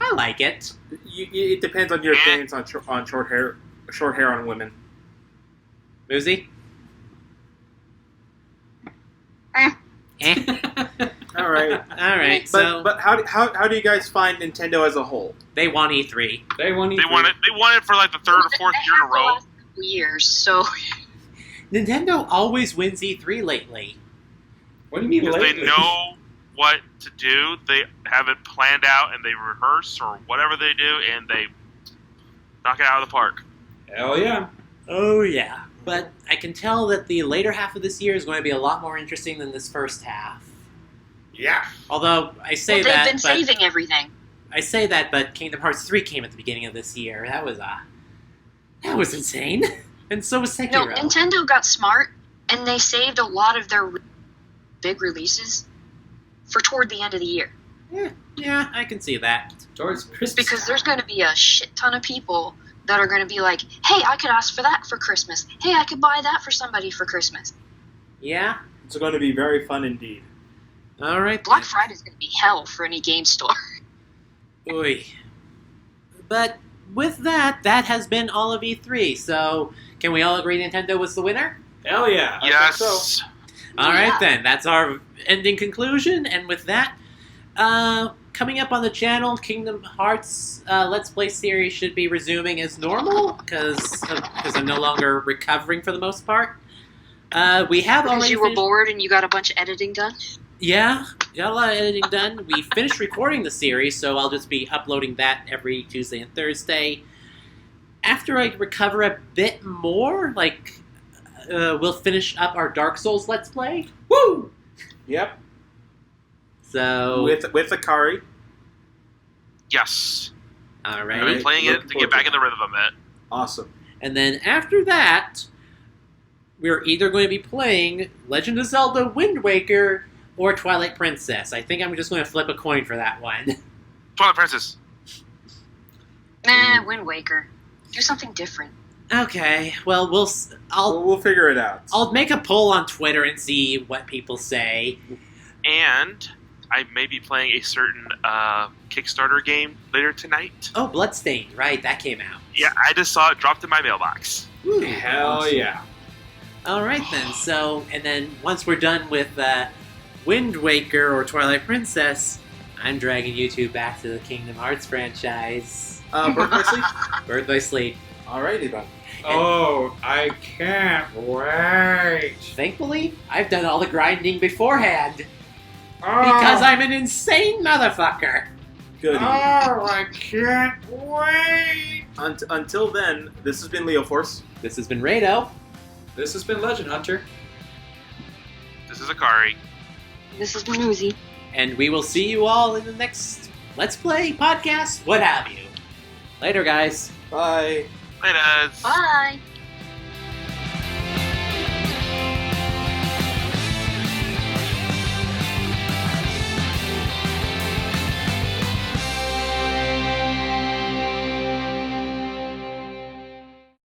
I like it. It depends on your opinions on short hair on women. Moosey? All right. All right. But how do you guys find Nintendo as a whole? They won E3. They won E3. They won it for like the third or fourth year in a row. Years, so Nintendo always wins E3 lately. What do you mean lately? They know what to do. They have it planned out, and they rehearse or whatever they do, and they knock it out of the park. Hell yeah. Oh, yeah. But I can tell that the later half of this year is going to be a lot more interesting than this first half. Yeah. Although, I say they've that, been saving everything. I say that, but Kingdom Hearts 3 came at the beginning of this year. That was insane. And so was Sekiro. No, Nintendo got smart, and they saved a lot of their big releases for toward the end of the year. Yeah, I can see that. Towards Christmas. Because there's going to be a shit ton of people that are going to be like, hey, I could ask for that for Christmas. Hey, I could buy that for somebody for Christmas. Yeah? It's going to be very fun indeed. All right. Black Friday's going to be hell for any game store. Oy. But with that has been all of E3. So, can we all agree Nintendo was the winner? Hell yeah. Yes. I think so. All right, then. That's our ending conclusion. And with that, coming up on the channel, Kingdom Hearts Let's Play series should be resuming as normal because I'm no longer recovering for the most part. We have Because already you were finished... bored and you got a bunch of editing done? Yeah, got a lot of editing done. We finished recording the series, so I'll just be uploading that every Tuesday and Thursday. After I recover a bit more, we'll finish up our Dark Souls Let's Play. Woo! Yep. So With Akari. Yes. all I've right, been playing it to get back in the rhythm of it. Awesome. and then after that, we're either going to be playing Legend of Zelda: Wind Waker or Twilight Princess. I think I'm just going to flip a coin for that one. Twilight Princess. Nah, Wind Waker. Do something different. Okay, well We'll figure it out. I'll make a poll on Twitter and see what people say. And I may be playing a certain Kickstarter game later tonight. Oh, Bloodstained, right? That came out. Yeah, I just saw it dropped in my mailbox. Ooh, Hell awesome. yeah. All right then. So, and then once we're done with Wind Waker or Twilight Princess, I'm dragging you two back to the Kingdom Hearts franchise. Birth by Sleep? Birth by Sleep. Alrighty then. Oh, I can't wait. Thankfully, I've done all the grinding beforehand Oh, because I'm an insane motherfucker. Goody. I can't wait. Until then, this has been Leo Force. This has been Rado. This has been Legend Hunter. This is Akari. This is Manoozy. And we will see you all in the next Let's Play podcast, what have you. Later, guys. Bye. Later. Bye!